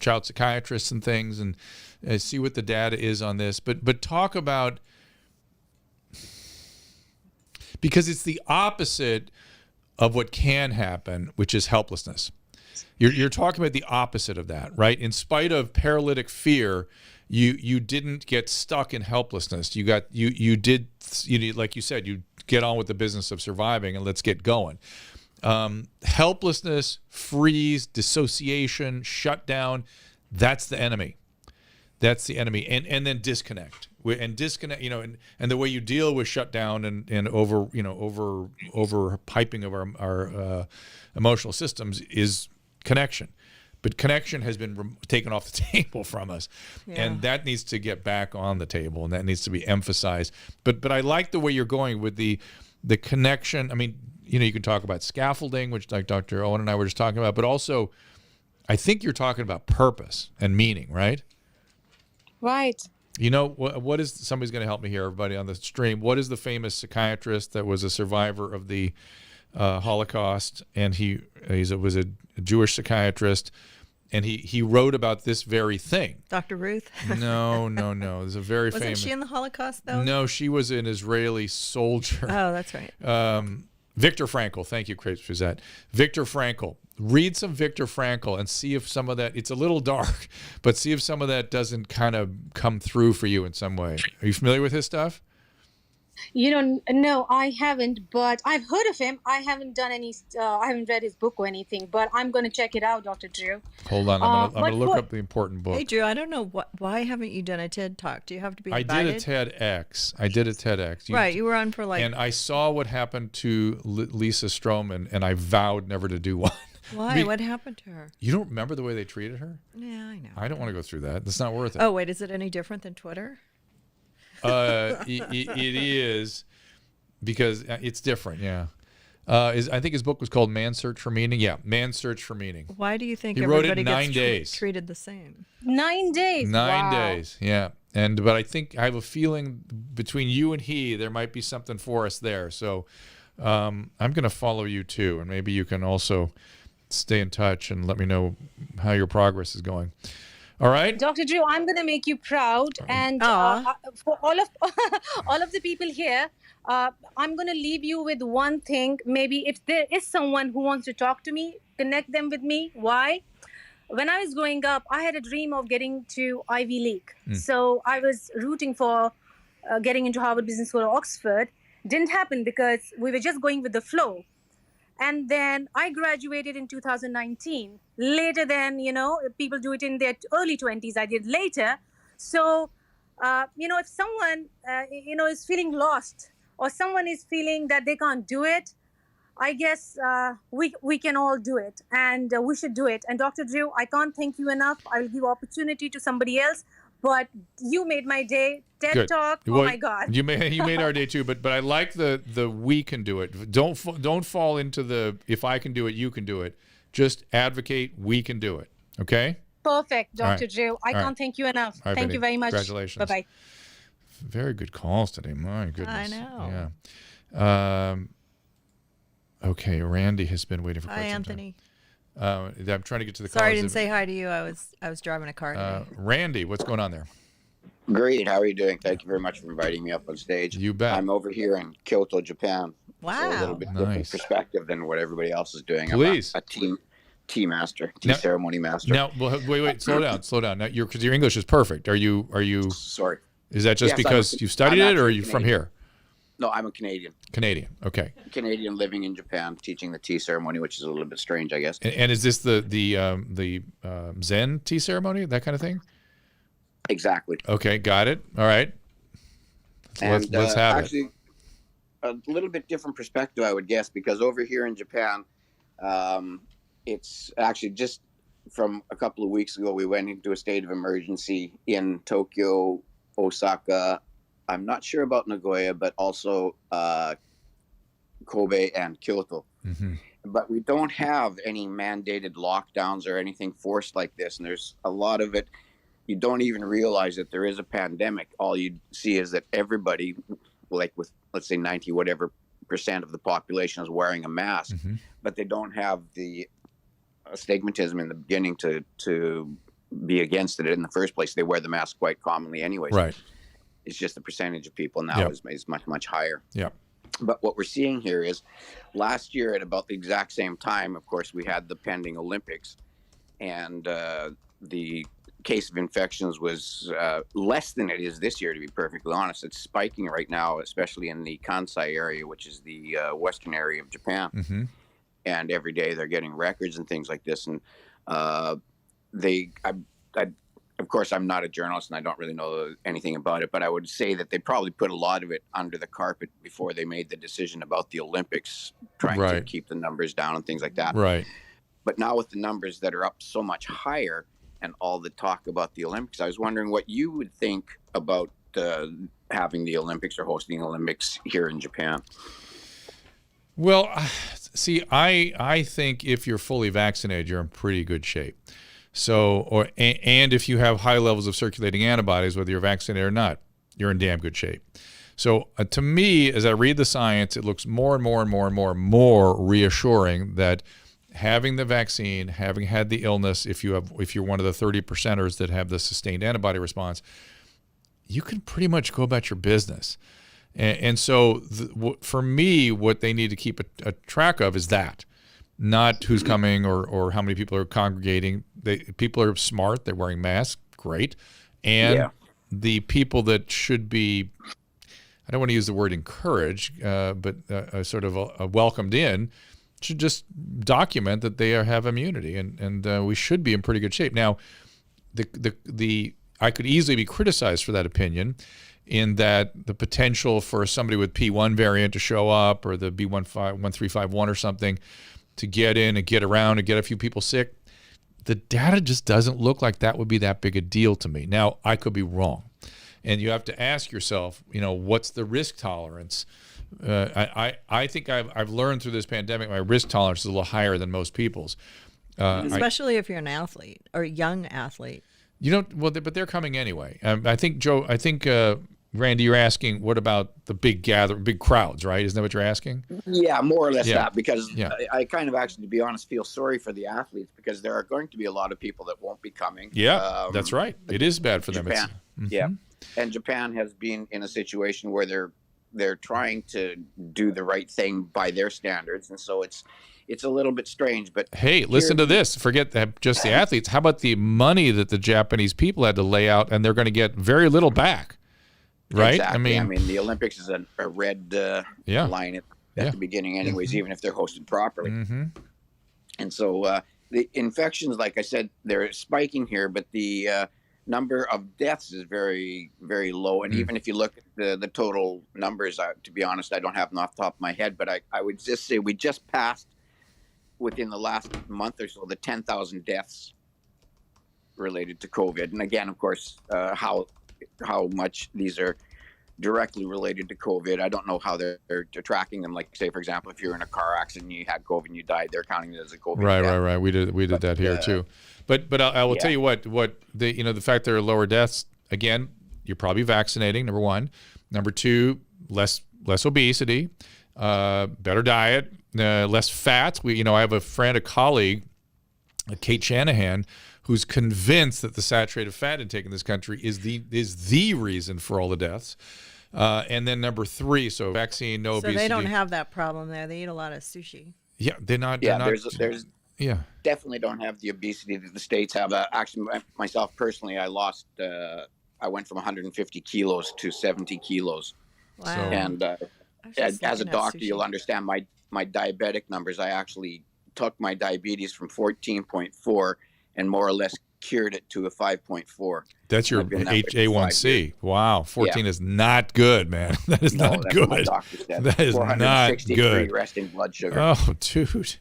child psychiatrists and things and see what the data is on this, but talk about, because it's the opposite of what can happen, which is helplessness. You're talking about the opposite of that, right? In spite of paralytic fear, you didn't get stuck in helplessness. You did, like you said, you get on with the business of surviving and let's get going. Helplessness, freeze, dissociation, shutdown, that's the enemy. That's the enemy. And then disconnect. And disconnect, you know, and the way you deal with shutdown and over piping of our emotional systems is connection. But connection has been taken off the table from us. Yeah. And that needs to get back on the table, and that needs to be emphasized. But I like the way you're going with the connection. I mean, you know, you can talk about scaffolding, which like Dr. Owen and I were just talking about, but also I think you're talking about purpose and meaning, right? Right. You know, what is, somebody's going to help me here, everybody on the stream. What is the famous psychiatrist that was a survivor of the Holocaust, and he was a Jewish psychiatrist, and he wrote about this very thing. Dr. Ruth? No. There's a very famous. Wasn't she in the Holocaust, though? No, she was an Israeli soldier. Oh, that's right. Viktor Frankl. Thank you, Crepes Suzette. Viktor Frankl. Read some Viktor Frankl and see if some of that, it's a little dark, but see if some of that doesn't kind of come through for you in some way. Are you familiar with his stuff? You know, no, I haven't, but I've heard of him. I haven't done any, I haven't read his book or anything, but I'm going to check it out, Dr. Drew. Hold on, I'm going to look up the important book. Hey, Drew, I don't know, why haven't you done a TED Talk? Do you have to be invited? I did a TEDx. Right, you were on for like... And I saw what happened to Lisa Stroman, and I vowed never to do one. Why? What happened to her? You don't remember the way they treated her? Yeah, I know. I don't want to go through that. That's not worth it. Oh, wait, is it any different than Twitter? It is, because it's different, yeah. I think his book was called Man's Search for Meaning. Yeah, Man's Search for Meaning. Why do you think everybody gets treated the same? 9 days. 9 days, yeah. But I think I have a feeling between you and he, there might be something for us there. So I'm going to follow you too, and maybe you can also stay in touch and let me know how your progress is going. All right, Dr. Drew, I'm going to make you proud, and for all of the people here, I'm going to leave you with one thing. Maybe if there is someone who wants to talk to me, connect them with me. Why? When I was growing up, I had a dream of getting to Ivy League. So I was rooting for getting into Harvard Business School or Oxford. Didn't happen because we were just going with the flow. And then I graduated in 2019. Later than, you know, people do it in their early 20s. I did later. So, you know, if someone, you know, is feeling lost, or someone is feeling that they can't do it, I guess we can all do it, and we should do it. And Dr. Drew, I can't thank you enough. I will give opportunity to somebody else. but you made my day. TED Good. Talk. Well, Oh my God. You made our day too, but I like the we can do it. Don't fall into the if I can do it, you can do it. Just advocate we can do it. Okay? Perfect, Dr. Right. Joe. I can't thank you enough. All right, Thank Betty. you very much. Congratulations. Bye-bye. Very good calls today. My goodness. I know. Yeah. Okay, Randy has been waiting for quite Hi, some Anthony. time. I'm trying to get to the Sorry, I calls. didn't say hi to you. I was driving a car today. Randy, what's going on there? Great. How are you doing? Thank you very much for inviting me up on stage. You bet. I'm over here in Kyoto, Japan. Wow. So a little bit different perspective than what everybody else is doing. Please. I'm a tea master, ceremony master. Now, wait, slow down. Now, because your English is perfect. Are you? Sorry. Is that just because you studied it, or are you from here? No, I'm a Canadian. Canadian. Okay. Canadian living in Japan, teaching the tea ceremony, which is a little bit strange, I guess. And is this the Zen tea ceremony, that kind of thing? Exactly. Okay, got it. All right. Let's have actually, it. A little bit different perspective, I would guess, because over here in Japan, it's actually just from a couple of weeks ago, we went into a state of emergency in Tokyo, Osaka. I'm not sure about Nagoya, but also Kobe and Kyoto. Mm-hmm. But we don't have any mandated lockdowns or anything forced like this. And there's a lot of it. You don't even realize that there is a pandemic. All you see is that everybody, like with, let's say 90 whatever % of the population is wearing a mask, but they don't have the stigmatism in the beginning to be against it in the first place. They wear the mask quite commonly anyways. Right. It's just the percentage of people now is much, much higher. Yeah. But what we're seeing here is last year at about the exact same time, of course, we had the pending Olympics, and the case of infections was less than it is this year, to be perfectly honest. It's spiking right now, especially in the Kansai area, which is the western area of Japan. Mm-hmm. And every day they're getting records and things like this. And of course, I'm not a journalist and I don't really know anything about it, but I would say that they probably put a lot of it under the carpet before they made the decision about the Olympics, trying to keep the numbers down and things like that. Right. But now with the numbers that are up so much higher and all the talk about the Olympics, I was wondering what you would think about having the Olympics or hosting the Olympics here in Japan. Well, see, I think if you're fully vaccinated, you're in pretty good shape. So, and if you have high levels of circulating antibodies, whether you're vaccinated or not, you're in damn good shape. So, to me, as I read the science, it looks more and more reassuring that having the vaccine, having had the illness, if you're one of the 30%ers that have the sustained antibody response, you can pretty much go about your business. And so, for me, what they need to keep a track of is that. Not who's coming or how many people are congregating. People are smart. They're wearing masks. Great. And the people that should be, I don't want to use the word encouraged, but sort of welcomed in, should just document that they have immunity. And we should be in pretty good shape. Now, I could easily be criticized for that opinion, in that the potential for somebody with P1 variant to show up, or the B1351 or something, to get in and get around and get a few people sick, the data just doesn't look like that would be that big a deal to me. Now, I could be wrong. And you have to ask yourself, what's the risk tolerance? I think I've learned through this pandemic, my risk tolerance is a little higher than most people's. Especially if you're an athlete or a young athlete. But they're coming anyway. I think, Joe, Randy, you're asking, what about the big crowds, right? Isn't that what you're asking? Yeah, more or less that, because I kind of actually, to be honest, feel sorry for the athletes, because there are going to be a lot of people that won't be coming. Yeah, that's right. It is bad for them. Japan, yeah. And Japan has been in a situation where they're trying to do the right thing by their standards, and so it's a little bit strange. But hey, listen to this. Forget just the athletes. How about the money that the Japanese people had to lay out, and they're going to get very little back? Right. Exactly. I mean, the Olympics is a red line at the beginning anyways, even if they're hosted properly. Mm-hmm. And so the infections, like I said, they're spiking here, but the number of deaths is very, very low. And even if you look at the total numbers, to be honest, I don't have them off the top of my head, but I would just say we just passed within the last month or so the 10,000 deaths related to COVID. And again, of course, how much these are directly related to COVID, I don't know how they're tracking them. Like, say, for example, if you're in a car accident and you had COVID and you died, they're counting it as a COVID. Right. We did that here too. But I will tell you what the fact there are lower deaths, again, you're probably vaccinating, number one. Number two, less obesity, better diet, less fat. I have a colleague, Kate Shanahan, who's convinced that the saturated fat intake in this country is the reason for all the deaths. And then number three, so vaccine, no obesity. So they don't have that problem there. They eat a lot of sushi. Yeah, they're not. There's definitely don't have the obesity that the States have. Actually, myself personally, I went from 150 kilos to 70 kilos. Wow. And as a doctor, you'll understand my diabetic numbers. I actually took my diabetes from 14.4 and more or less cured it to a 5.4. That's your A1C. Wow, 14 is not good, man. That is not good. What my doctor said. That is not good. Resting blood sugar. Oh, dude.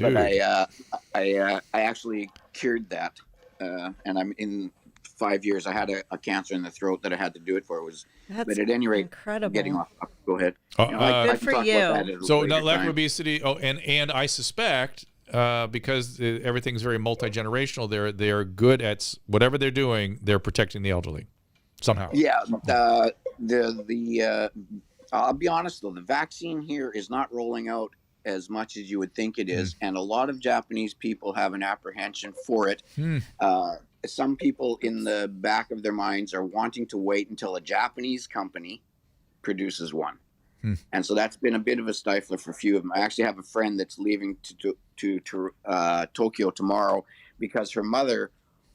But I actually cured that, and I'm in 5 years. I had a cancer in the throat that I had to do it for. But at any rate, incredible. Getting off. Go ahead. Good for you. So not lack of obesity. Oh, and I suspect. Because everything's very multi-generational, they are good at whatever they're doing. They're protecting the elderly somehow. Yeah. I'll be honest though, the vaccine here is not rolling out as much as you would think it is, and a lot of Japanese people have an apprehension for it. Some people in the back of their minds are wanting to wait until a Japanese company produces one. And so that's been a bit of a stifler for a few of them. I actually have a friend that's leaving to Tokyo tomorrow because her mother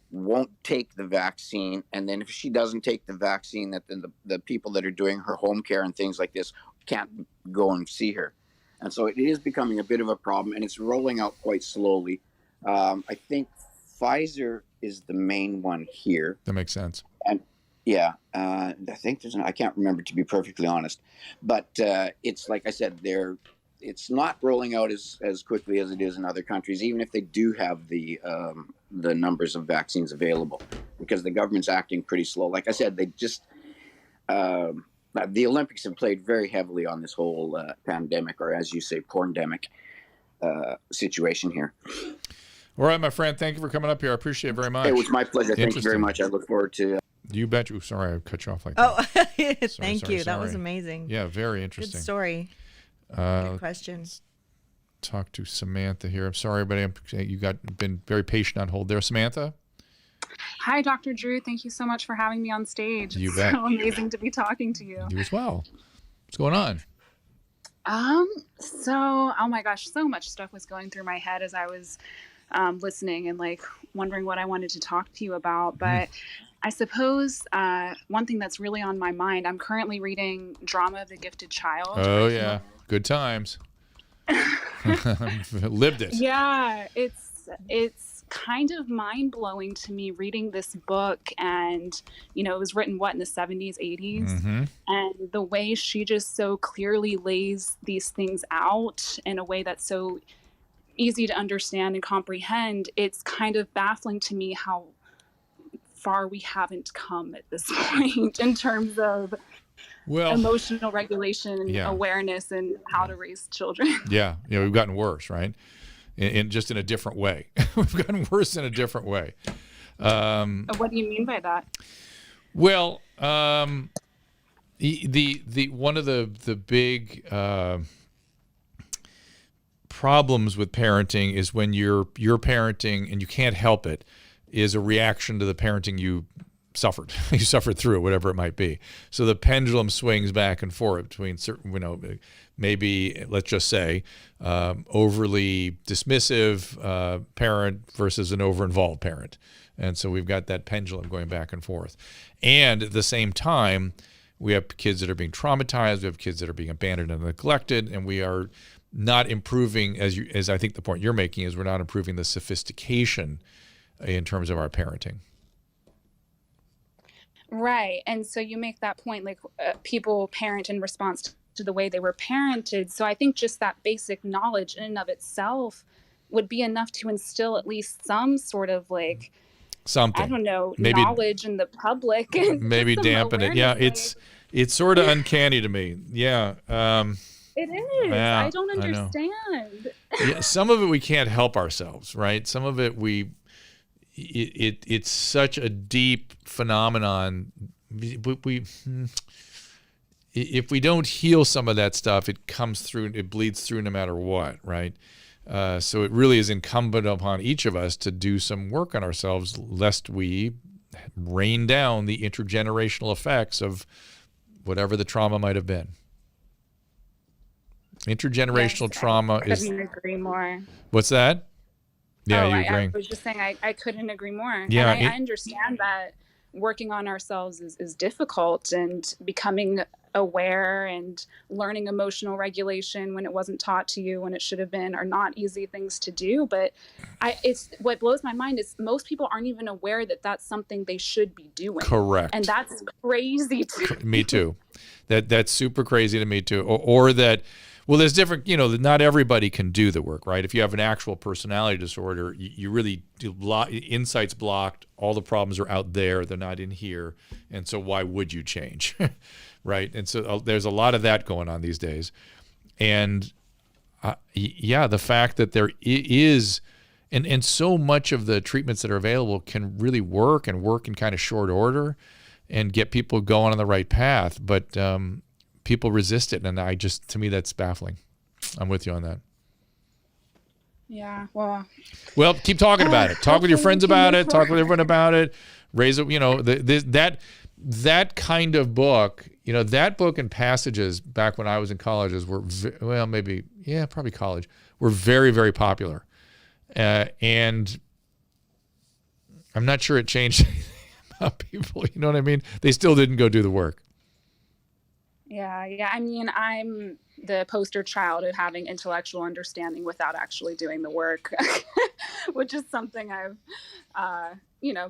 won't take the vaccine. And then if she doesn't take the vaccine, that then the people that are doing her home care and things like this can't go and see her. And so it is becoming a bit of a problem, and it's rolling out quite slowly. I think Pfizer is the main one here. That makes sense. And I think I can't remember, to be perfectly honest, but it's like I said, it's not rolling out as quickly as it is in other countries, even if they do have the numbers of vaccines available, because the government's acting pretty slow. Like I said, they just the Olympics have played very heavily on this whole pandemic, or as you say, porndemic situation here. All right, my friend, thank you for coming up here. I appreciate it very much. It was my pleasure. Thank you very much. I look forward to. You bet. Oh, sorry, I cut you off like that. Oh, thank you. That was amazing. Yeah, very interesting. Good story. Good question. Talk to Samantha here. I'm sorry, but you been very patient on hold there, Samantha. Hi, Dr. Drew. Thank you so much for having me on stage. You it's bet. So amazing to be talking to you. You as well. What's going on? Oh my gosh, so much stuff was going through my head as I was listening and wondering what I wanted to talk to you about. But I suppose one thing that's really on my mind, I'm currently reading Drama of the Gifted Child. Oh, yeah. Good times. Lived it. Yeah, it's kind of mind-blowing to me reading this book, and it was written in the 70s, 80s, and the way she just so clearly lays these things out in a way that's so easy to understand and comprehend. It's kind of baffling to me how far we haven't come at this point in terms of emotional regulation and awareness and how to raise children. Yeah, we've gotten worse, right? In just in a different way. We've gotten worse in a different way. What do you mean by that? Well, the one of the big problems with parenting is when you're parenting and you can't help it, is a reaction to the parenting you suffered. You suffered through it, whatever it might be. So the pendulum swings back and forth between certain, maybe, let's just say, overly dismissive parent versus an over-involved parent. And so we've got that pendulum going back and forth. And at the same time, we have kids that are being traumatized, we have kids that are being abandoned and neglected, and we are not improving, as I think the point you're making is, we're not improving the sophistication in terms of our parenting. Right. And so you make that point, people parent in response to the way they were parented. So I think just that basic knowledge in and of itself would be enough to instill at least some sort of I don't know, knowledge in the public. And maybe dampen it. Yeah, it's sort of uncanny to me. Yeah. It is. Yeah, I don't understand. Yeah, some of it we can't help ourselves, right? Some of it it's such a deep phenomenon. If we don't heal some of that stuff, it comes through, it bleeds through no matter what, right? So it really is incumbent upon each of us to do some work on ourselves, lest we rain down the intergenerational effects of whatever the trauma might have been. Intergenerational trauma I couldn't agree more. What's that? Yeah, you agreeing? I was just saying I couldn't agree more. Yeah, and I understand that working on ourselves is difficult, and becoming aware and learning emotional regulation when it wasn't taught to you, when it should have been, are not easy things to do. But it's what blows my mind is most people aren't even aware that that's something they should be doing. Correct. And that's crazy to me too. That's super crazy to me too. Or that, well, there's different, not everybody can do the work, right? If you have an actual personality disorder, you really do insights blocked. All the problems are out there. They're not in here. And so why would you change? Right. And so there's a lot of that going on these days. And the fact that there is, and so much of the treatments that are available can really work in kind of short order and get people going on the right path. But people resist it. And to me, that's baffling. I'm with you on that. Yeah. Well, keep talking about it. Talk with your friends about it. Talk with everyone about it. Raise it, that kind of book, that book and Passages back when I was in colleges were, probably college, were very, very popular. And I'm not sure it changed anything about people. You know what I mean? They still didn't go do the work. Yeah. I mean, I'm the poster child of having intellectual understanding without actually doing the work, which is something I've,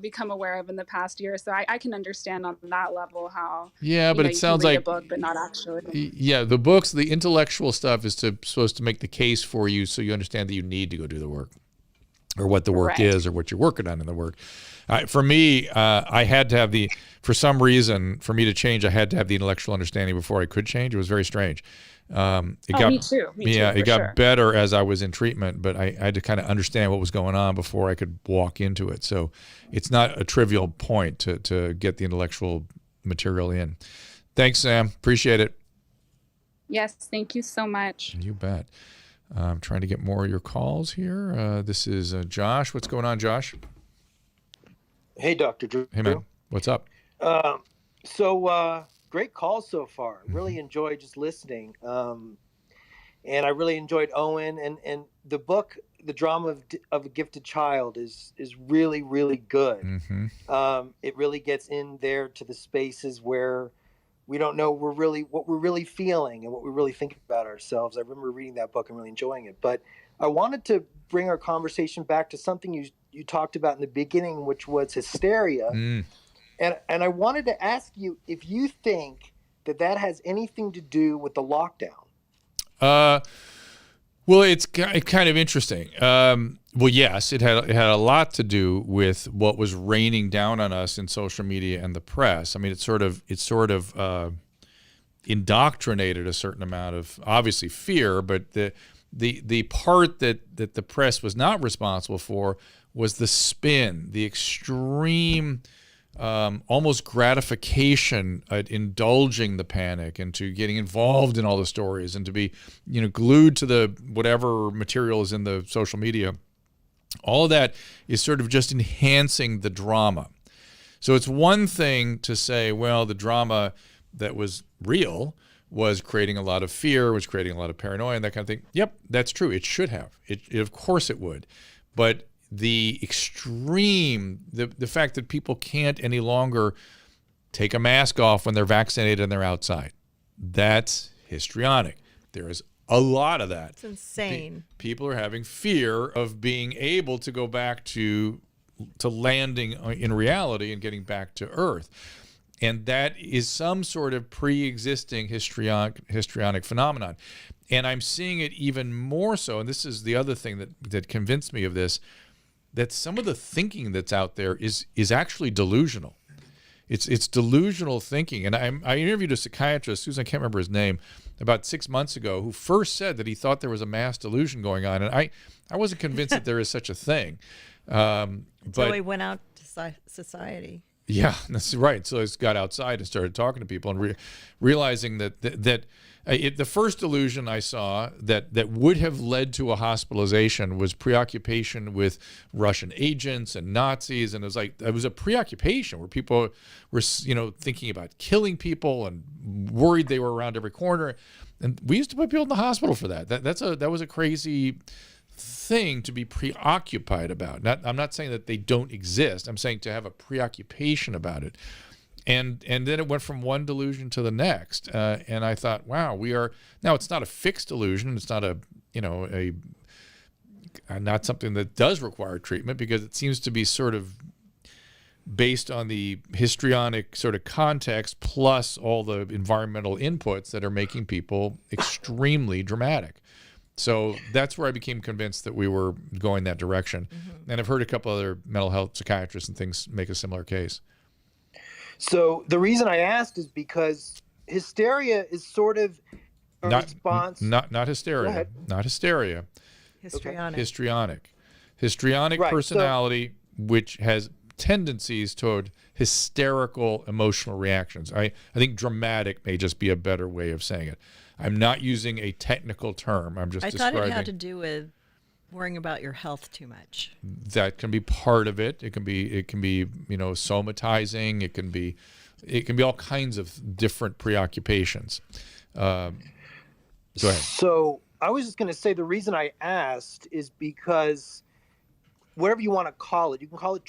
become aware of in the past year. So I can understand on that level how. Yeah, but it sounds like a book, but not actually. Yeah, the books, the intellectual stuff is supposed to make the case for you, so you understand that you need to go do the work, or what the work is, or what you're working on in the work. For me, I had to have for some reason, for me to change, I had to have the intellectual understanding before I could change. It was very strange. Me too. It got better as I was in treatment, but I had to kind of understand what was going on before I could walk into it. So it's not a trivial point to get the intellectual material in. Thanks, Sam. Appreciate it. Yes, thank you so much. You bet. I'm trying to get more of your calls here. This is Josh. What's going on, Josh? Hey, Dr. Drew. Hey, man. What's up? Great call so far. Really enjoyed just listening. And I really enjoyed Owen. And the book, The Drama of a Gifted Child, is really, really good. Mm-hmm. It really gets in there to the spaces where we don't know what we're really feeling and what we really think about ourselves. I remember reading that book and really enjoying it. But I wanted to bring our conversation back to something you talked about in the beginning, which was hysteria. And I wanted to ask you if you think that has anything to do with the lockdown. Well, it's kind of interesting. Well, yes, it had a lot to do with what was raining down on us in social media and the press. I mean, it sort of indoctrinated a certain amount of, obviously, fear, but the part that the press was not responsible for was the spin, the extreme almost gratification at indulging the panic and to getting involved in all the stories and to be, glued to the whatever material is in the social media. All of that is sort of just enhancing the drama. So it's one thing to say, well, the drama that was real was creating a lot of fear, was creating a lot of paranoia and that kind of thing. Yep, that's true. It should have. It of course it would. But the extreme, the fact that people can't any longer take a mask off when they're vaccinated and they're outside, that's histrionic. There is a lot of that. It's insane. People are having fear of being able to go back to landing in reality and getting back to Earth. And that is some sort of pre-existing histrionic phenomenon. And I'm seeing it even more so, and this is the other thing that convinced me of this. that some of the thinking that's out there is actually delusional. It's delusional thinking. And I interviewed a psychiatrist, Susan, I can't remember his name, about 6 months ago, who first said that he thought there was a mass delusion going on. And I wasn't convinced that there is such a thing. So he went out to society. Yeah, that's right. So he got outside and started talking to people and realizing that the first delusion I saw that would have led to a hospitalization was preoccupation with Russian agents and Nazis, and it was a preoccupation where people were thinking about killing people and worried they were around every corner, and we used to put people in the hospital for that. That was a crazy thing to be preoccupied about. I'm not saying that they don't exist. I'm saying to have a preoccupation about it. And then it went from one delusion to the next. And I thought, wow, now it's not a fixed delusion. It's not not something that does require treatment, because it seems to be sort of based on the histrionic sort of context plus all the environmental inputs that are making people extremely dramatic. So that's where I became convinced that we were going that direction. Mm-hmm. And I've heard a couple other mental health psychiatrists and things make a similar case. So the reason I asked is because hysteria is sort of a response. Not hysteria. Not hysteria. Histrionic. Histrionic right, personality, which has tendencies toward hysterical emotional reactions. I think dramatic may just be a better way of saying it. I'm not using a technical term. I'm just describing. I thought it had to do with worrying about your health too much. That can be part of it. It can be somatizing. It can be all kinds of different preoccupations. Go ahead. So I was just going to say the reason I asked is because whatever you want to call it, you can call it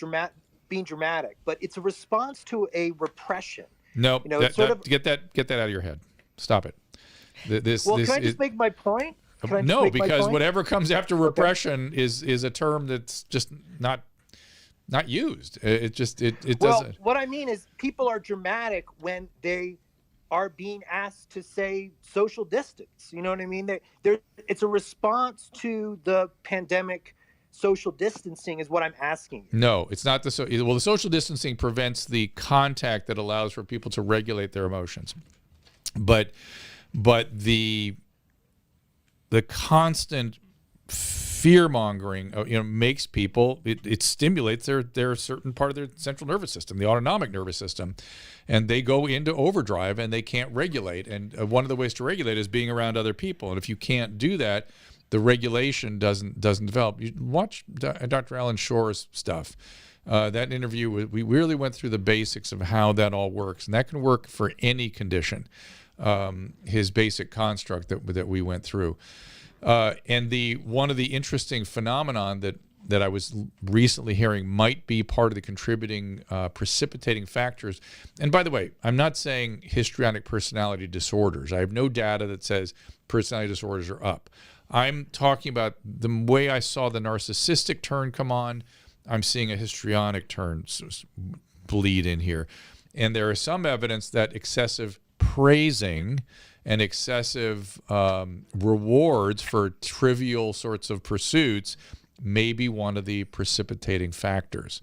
being dramatic, but it's a response to a repression. No, get that out of your head. Stop it. Can I just make my point? No, because whatever comes after repression is a term that's just not used. It doesn't. Well, what I mean is people are dramatic when they are being asked to say social distance. You know what I mean? It's a response to the pandemic. Social distancing is what I'm asking you. No, it's not the social distancing prevents the contact that allows for people to regulate their emotions, but the constant fear mongering, makes people. It stimulates their certain part of their central nervous system, the autonomic nervous system, and they go into overdrive and they can't regulate. And one of the ways to regulate is being around other people. And if you can't do that, the regulation doesn't develop. You watch Dr. Alan Shore's stuff. That interview, we really went through the basics of how that all works, and that can work for any condition. His basic construct that we went through, and one of the interesting phenomenon that I was recently hearing might be part of the contributing precipitating factors. And by the way, I'm not saying histrionic personality disorders. I have no data that says personality disorders are up. I'm talking about the way I saw the narcissistic turn come on. I'm seeing a histrionic turn bleed in here. And there is some evidence that excessive praising and excessive rewards for trivial sorts of pursuits may be one of the precipitating factors.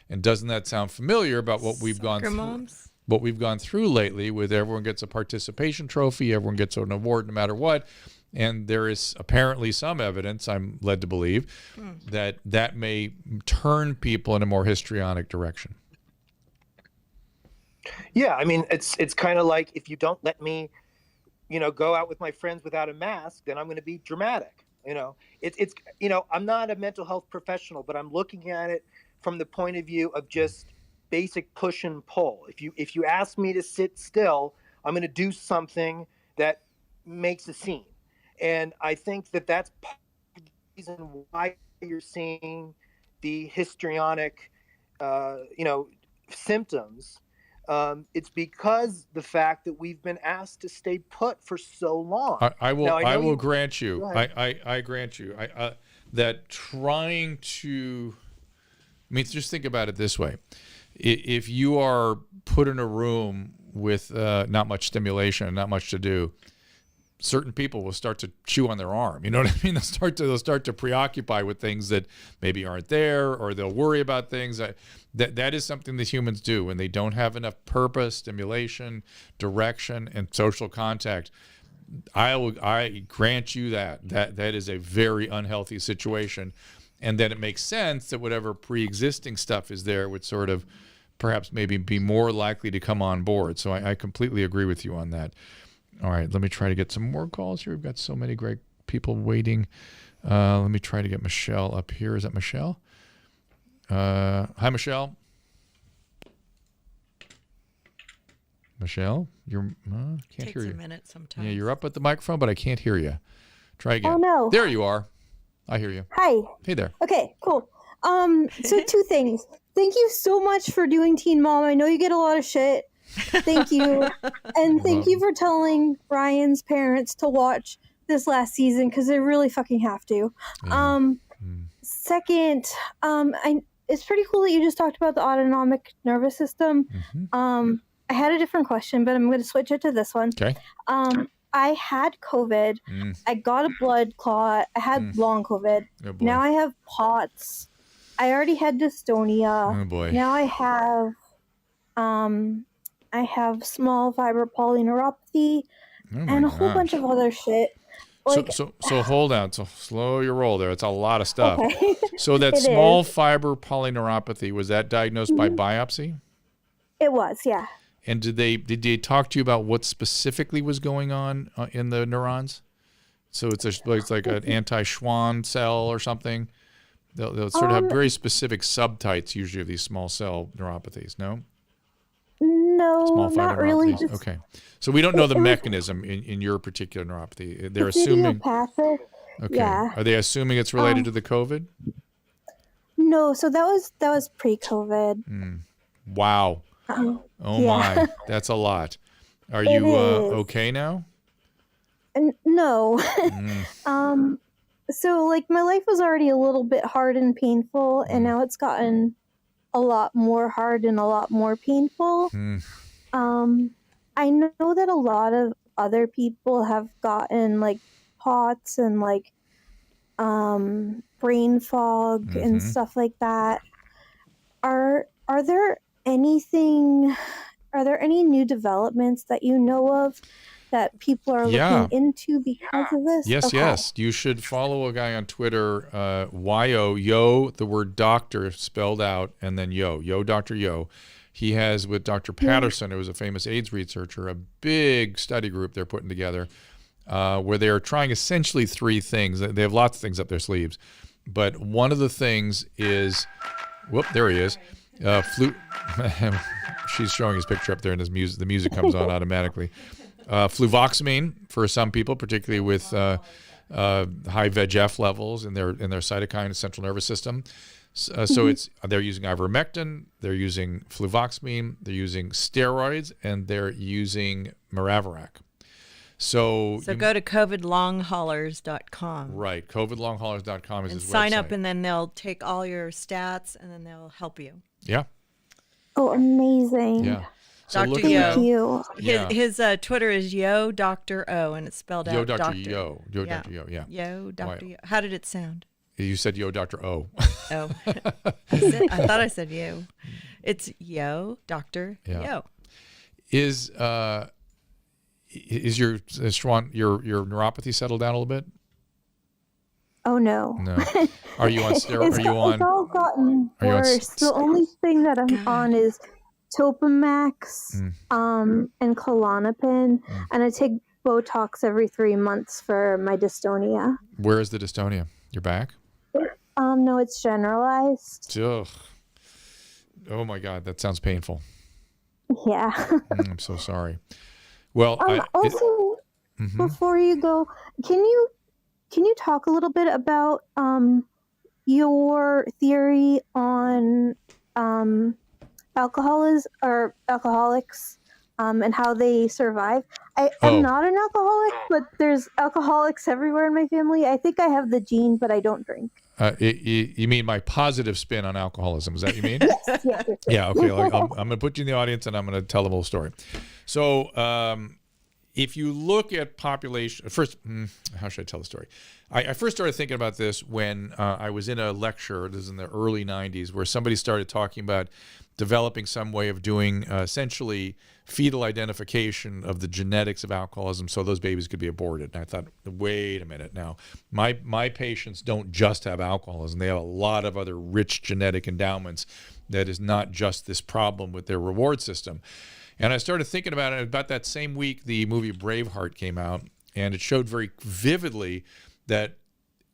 And doesn't that sound familiar about what we've gone through? What we've gone through lately, with everyone gets a participation trophy, everyone gets an award no matter what. And there is apparently some evidence, I'm led to believe, that may turn people in a more histrionic direction. Yeah, I mean, it's kind of like, if you don't let me, go out with my friends without a mask, then I'm going to be dramatic. It's I'm not a mental health professional, but I'm looking at it from the point of view of just basic push and pull. If you ask me to sit still, I'm going to do something that makes a scene. And I think that's part of the reason why you're seeing the histrionic, symptoms. It's because the fact that we've been asked to stay put for so long. I will grant you. I grant you. That trying to. I mean, just think about it this way: if you are put in a room with not much stimulation, not much to do, certain people will start to chew on their arm. You know what I mean? They'll start to preoccupy with things that maybe aren't there, or they'll worry about things. That is something that humans do when they don't have enough purpose, stimulation, direction, and social contact. I grant you that is a very unhealthy situation, and then it makes sense that whatever pre-existing stuff is there would sort of perhaps maybe be more likely to come on board. So I completely agree with you on that. All right, let me try to get some more calls here. We've got so many great people waiting. Let me try to get Michelle up here. Is that Michelle? Hi, Michelle. Michelle, can't hear you. Takes a minute sometimes. Yeah, you're up at the microphone, but I can't hear you. Try again. Oh, no. There you are. I hear you. Hi. Hey there. Okay, cool. So 2 things. Thank you so much for doing Teen Mom. I know you get a lot of shit. Thank you. And thank you for telling Ryan's parents to watch this last season, because they really fucking have to. Yeah. Second, it's pretty cool that you just talked about the autonomic nervous system. I had a different question, but I'm going to switch it to this one. Okay. I had COVID. I got a blood clot. I had long COVID. Oh, boy. Now I have POTS. I already had dystonia. Oh, boy. Now I have small fiber polyneuropathy and a whole bunch of other shit. Like, so hold on. So slow your roll there. It's a lot of stuff. Okay. So that It small is. fiber polyneuropathy, was that diagnosed by biopsy? It was, yeah. And did they talk to you about what specifically was going on in the neurons? So it's like an anti-Schwann cell or something. They'll sort of have very specific subtypes usually of these small cell neuropathies. No. No, Small fiber not really. neuropathies. Just, Okay. So we don't know the mechanism in your particular neuropathy. They're it's assuming. idiopathic. Okay. Yeah. Are they assuming it's related to the COVID? No, so that was pre-COVID. Wow. Oh yeah. my, that's a lot. Are It you is. okay now? No. So like my life was already a little bit hard and painful, and now it's gotten a lot more hard and a lot more painful. I know that a lot of other people have gotten like POTS and like brain fog and stuff like that. Are there any new developments that you know of that people are looking into because of this? Yes, Okay. yes. You should follow a guy on Twitter, Yo, the word doctor spelled out, and then Yo, Dr. Yo. He has, with Dr. Patterson, who was a famous AIDS researcher, a big study group they're putting together where they are trying essentially 3 things. They have lots of things up their sleeves. But one of the things is, there he is. She's showing his picture up there, and the music comes on automatically. Fluvoxamine for some people, particularly with high VEGF levels in their cytokine and central nervous system. So they're using ivermectin, they're using fluvoxamine, they're using steroids, and they're using Miravirac. So go to covidlonghaulers.com. Right, covidlonghaulers.com is his website. Sign up, and then they'll take all your stats, and then they'll help you. Yeah. Oh, amazing. Yeah. So Dr. Thank you. His Twitter is Yo Dr. O, and it's spelled out Yo Dr. Doctor. Yo. Yo Dr. Yo, yeah. Yo Dr. Yo. How did it sound? You said Yo Dr. O. Oh. I thought I said Yo. It's Yo Dr. Yo. Is your neuropathy settled down a little bit? Oh no. No. Are you on steroids? It's all gotten worse. The only thing that I'm on is Topamax and Klonopin, and I take Botox every 3 months for my dystonia. Where is the dystonia? Your back? No, it's generalized. Ugh. Oh my God, that sounds painful. Yeah. I'm so sorry. Well, before you go, can you talk a little bit about your theory on alcoholics and how they survive? I'm not an alcoholic, but there's alcoholics everywhere in my family. I think I have the gene, but I don't drink. You mean my positive spin on alcoholism? Is that what you mean? Yes. Yeah, okay. I'm going to put you in the audience, and I'm going to tell them a little story. So if you look at population, first, how should I tell the story? I first started thinking about this when I was in a lecture, this is in the early 90s, where somebody started talking about developing some way of doing essentially fetal identification of the genetics of alcoholism so those babies could be aborted. And I thought, wait a minute now, my patients don't just have alcoholism. They have a lot of other rich genetic endowments that is not just this problem with their reward system. And I started thinking about it. About that same week, the movie Braveheart came out, and it showed very vividly that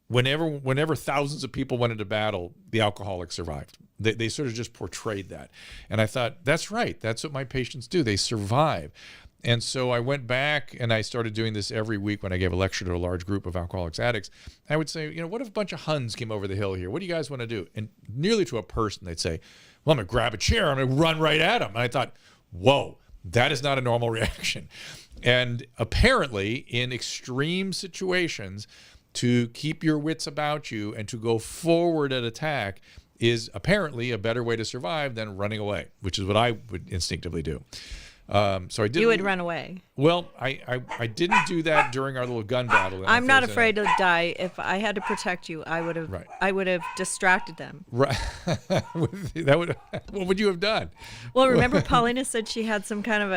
whenever thousands of people went into battle, the alcoholics survived. They sort of just portrayed that. And I thought, that's right. That's what my patients do. They survive. And so I went back and I started doing this every week when I gave a lecture to a large group of alcoholics addicts. I would say, what if a bunch of Huns came over the hill here? What do you guys want to do? And nearly to a person, they'd say, well, I'm going to grab a chair. I'm going to run right at them. And I thought, whoa, that is not a normal reaction. And apparently, in extreme situations, to keep your wits about you and to go forward at attack is apparently a better way to survive than running away, which is what I would instinctively do. So I did. You would run away. Well, I didn't do that during our little gun battle. I'm not afraid to die. If I had to protect you, I would have. Right. I would have distracted them. Right. What would you have done? Well, remember Paulina said she had some kind of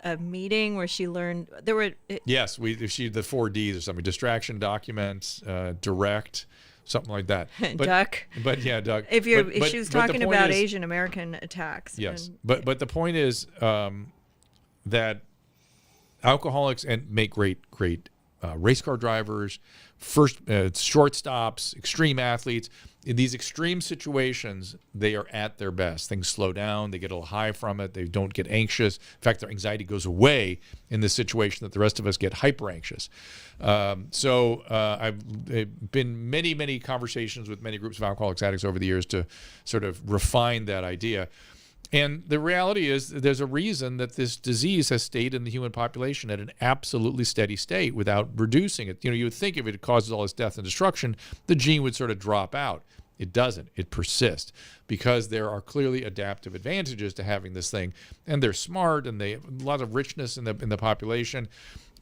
a meeting where she learned there were. Yes, the 4Ds or something: distraction, document, direct. Something like that. Duck. But yeah, duck. If she was talking about Asian American attacks. Yes. But the point is that alcoholics make great race car drivers, shortstops, extreme athletes. In these extreme situations, they are at their best. Things slow down. They get a little high from it. They don't get anxious. In fact, their anxiety goes away in this situation that the rest of us get hyper anxious. So I've been many conversations with many groups of alcoholics addicts over the years to sort of refine that idea. And the reality is there's a reason that this disease has stayed in the human population at an absolutely steady state without reducing it. You would think if it causes all this death and destruction, the gene would sort of drop out. It doesn't. It persists because there are clearly adaptive advantages to having this thing. And they're smart and they have a lot of richness in the population.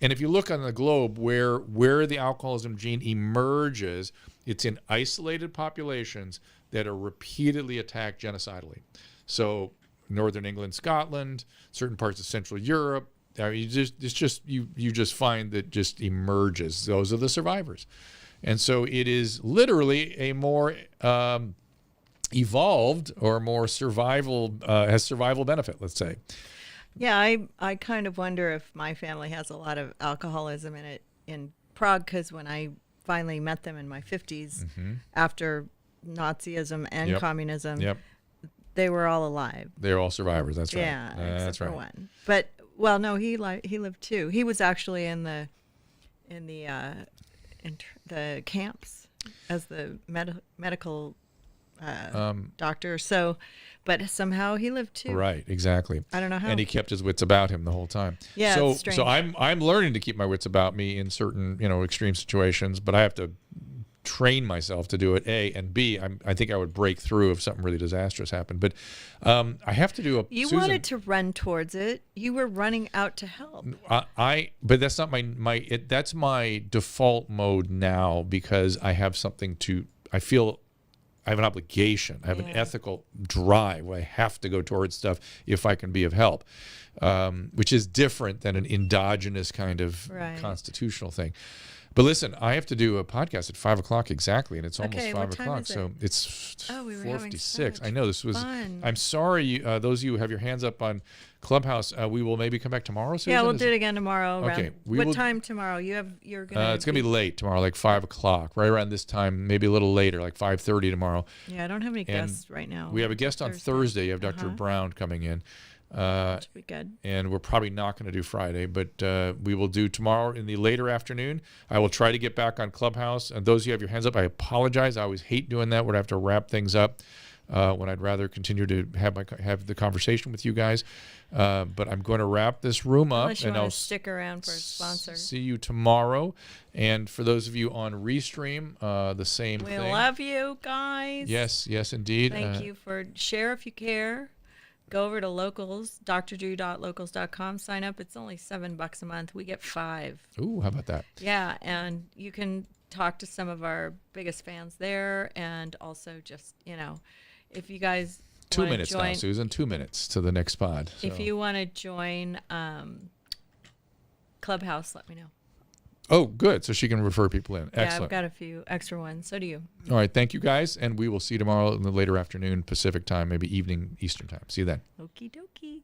And if you look on the globe where the alcoholism gene emerges, it's in isolated populations that are repeatedly attacked genocidally. So Northern England, Scotland, certain parts of Central Europe, you just find that just emerges. Those are the survivors. And so it is literally a more evolved or more survival, has survival benefit, let's say. Yeah, I kind of wonder if my family has a lot of alcoholism in it in Prague, because when I finally met them in my 50s, after Nazism and communism, they were all alive. They're all survivors. That's right. Yeah, that's right. One. But no, he lived too. He was actually in the camps as the medical doctor. So, but somehow he lived too. Right. Exactly. I don't know how. And he kept his wits about him the whole time. Yeah. So it's strange. so I'm learning to keep my wits about me in certain extreme situations, but I have to train myself to do it, A, and B, I think I would break through if something really disastrous happened. But I have to do You wanted to run towards it. You were running out to help. But that's not that's my default mode now, because I have something I feel I have an obligation. I have an ethical drive where I have to go towards stuff if I can be of help, which is different than an endogenous kind of constitutional thing. But listen, I have to do a podcast at 5 o'clock exactly, and it's almost 5 o'clock. So it's 4:56. I know this was. Fun. I'm sorry, those of you who have your hands up on Clubhouse. We will maybe come back tomorrow. Susan? Yeah, we'll do it again tomorrow. Okay. What time tomorrow? You're gonna. It's gonna be late tomorrow, like 5 o'clock, right around this time, maybe a little later, like 5:30 tomorrow. Yeah, I don't have any guests right now. We have a guest on Thursday. You have Dr. Brown coming in. Should be good. And we're probably not going to do Friday, but we will do tomorrow in the later afternoon. I will try to get back on Clubhouse. And those of you who have your hands up, I apologize. I always hate doing that when I have to wrap things up, when I'd rather continue to have the conversation with you guys. But I'm going to wrap this room up. Unless you want to stick around for a sponsor. See you tomorrow. And for those of you on Restream, the same thing. We love you guys. Yes, indeed. Thank you for share if you care. go over to Locals, drdrew.locals.com, sign up. It's only $7 a month. We get 5. Ooh, how about that? Yeah, and you can talk to some of our biggest fans there, and also just, if you guys 2 minutes now, Susan. 2 minutes to the next pod. So. If you want to join Clubhouse, let me know. Oh, good. So she can refer people in. Excellent. Yeah, I've got a few extra ones. So do you. All right. Thank you, guys. And we will see you tomorrow in the later afternoon Pacific time, maybe evening Eastern time. See you then. Okie dokie.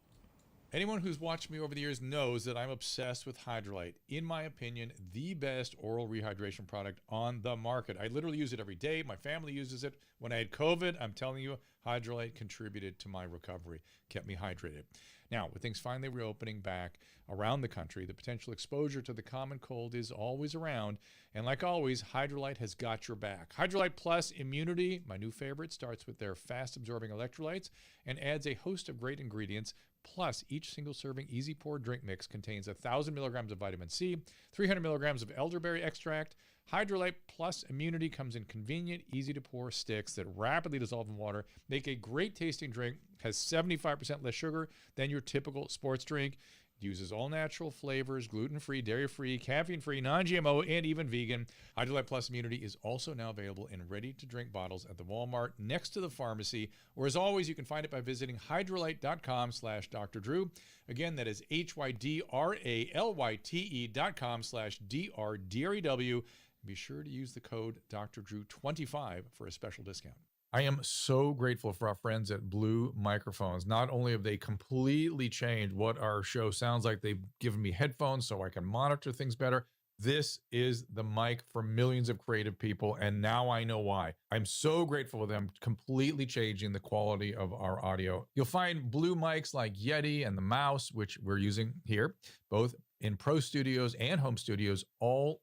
Anyone who's watched me over the years knows that I'm obsessed with Hydralyte. In my opinion, the best oral rehydration product on the market. I literally use it every day. My family uses it. When I had COVID, I'm telling you, Hydralyte contributed to my recovery, kept me hydrated. Now, with things finally reopening back around the country, the potential exposure to the common cold is always around. And like always, Hydralyte has got your back. Hydralyte Plus Immunity, my new favorite, starts with their fast-absorbing electrolytes and adds a host of great ingredients. Plus, each single-serving easy-pour drink mix contains 1,000 milligrams of vitamin C, 300 milligrams of elderberry extract. Hydralyte Plus Immunity comes in convenient, easy-to-pour sticks that rapidly dissolve in water, make a great-tasting drink, has 75% less sugar than your typical sports drink, uses all-natural flavors, gluten-free, dairy-free, caffeine-free, non-GMO, and even vegan. Hydralyte Plus Immunity is also now available in ready-to-drink bottles at the Walmart next to the pharmacy, or as always, you can find it by visiting hydralyte.com/Dr. Drew. Again, that is hydralyte.com/DRDREW. Be sure to use the code Dr. Drew 25 for a special discount. I am so grateful for our friends at Blue Microphones. Not only have they completely changed what our show sounds like, they've given me headphones so I can monitor things better. This is the mic for millions of creative people, and now I know why. I'm so grateful for them completely changing the quality of our audio. You'll find Blue mics like Yeti and the Mouse, which we're using here, both in pro studios and home studios,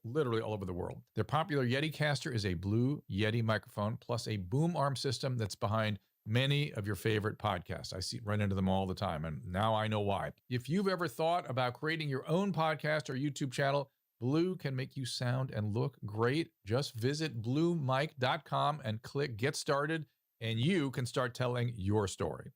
literally all over the world. Their popular Yeti caster is a Blue Yeti microphone, plus a boom arm system that's behind many of your favorite podcasts. I run into them all the time, and now I know why. If you've ever thought about creating your own podcast or YouTube channel, Blue can make you sound and look great. Just visit bluemic.com and click Get Started, and you can start telling your story.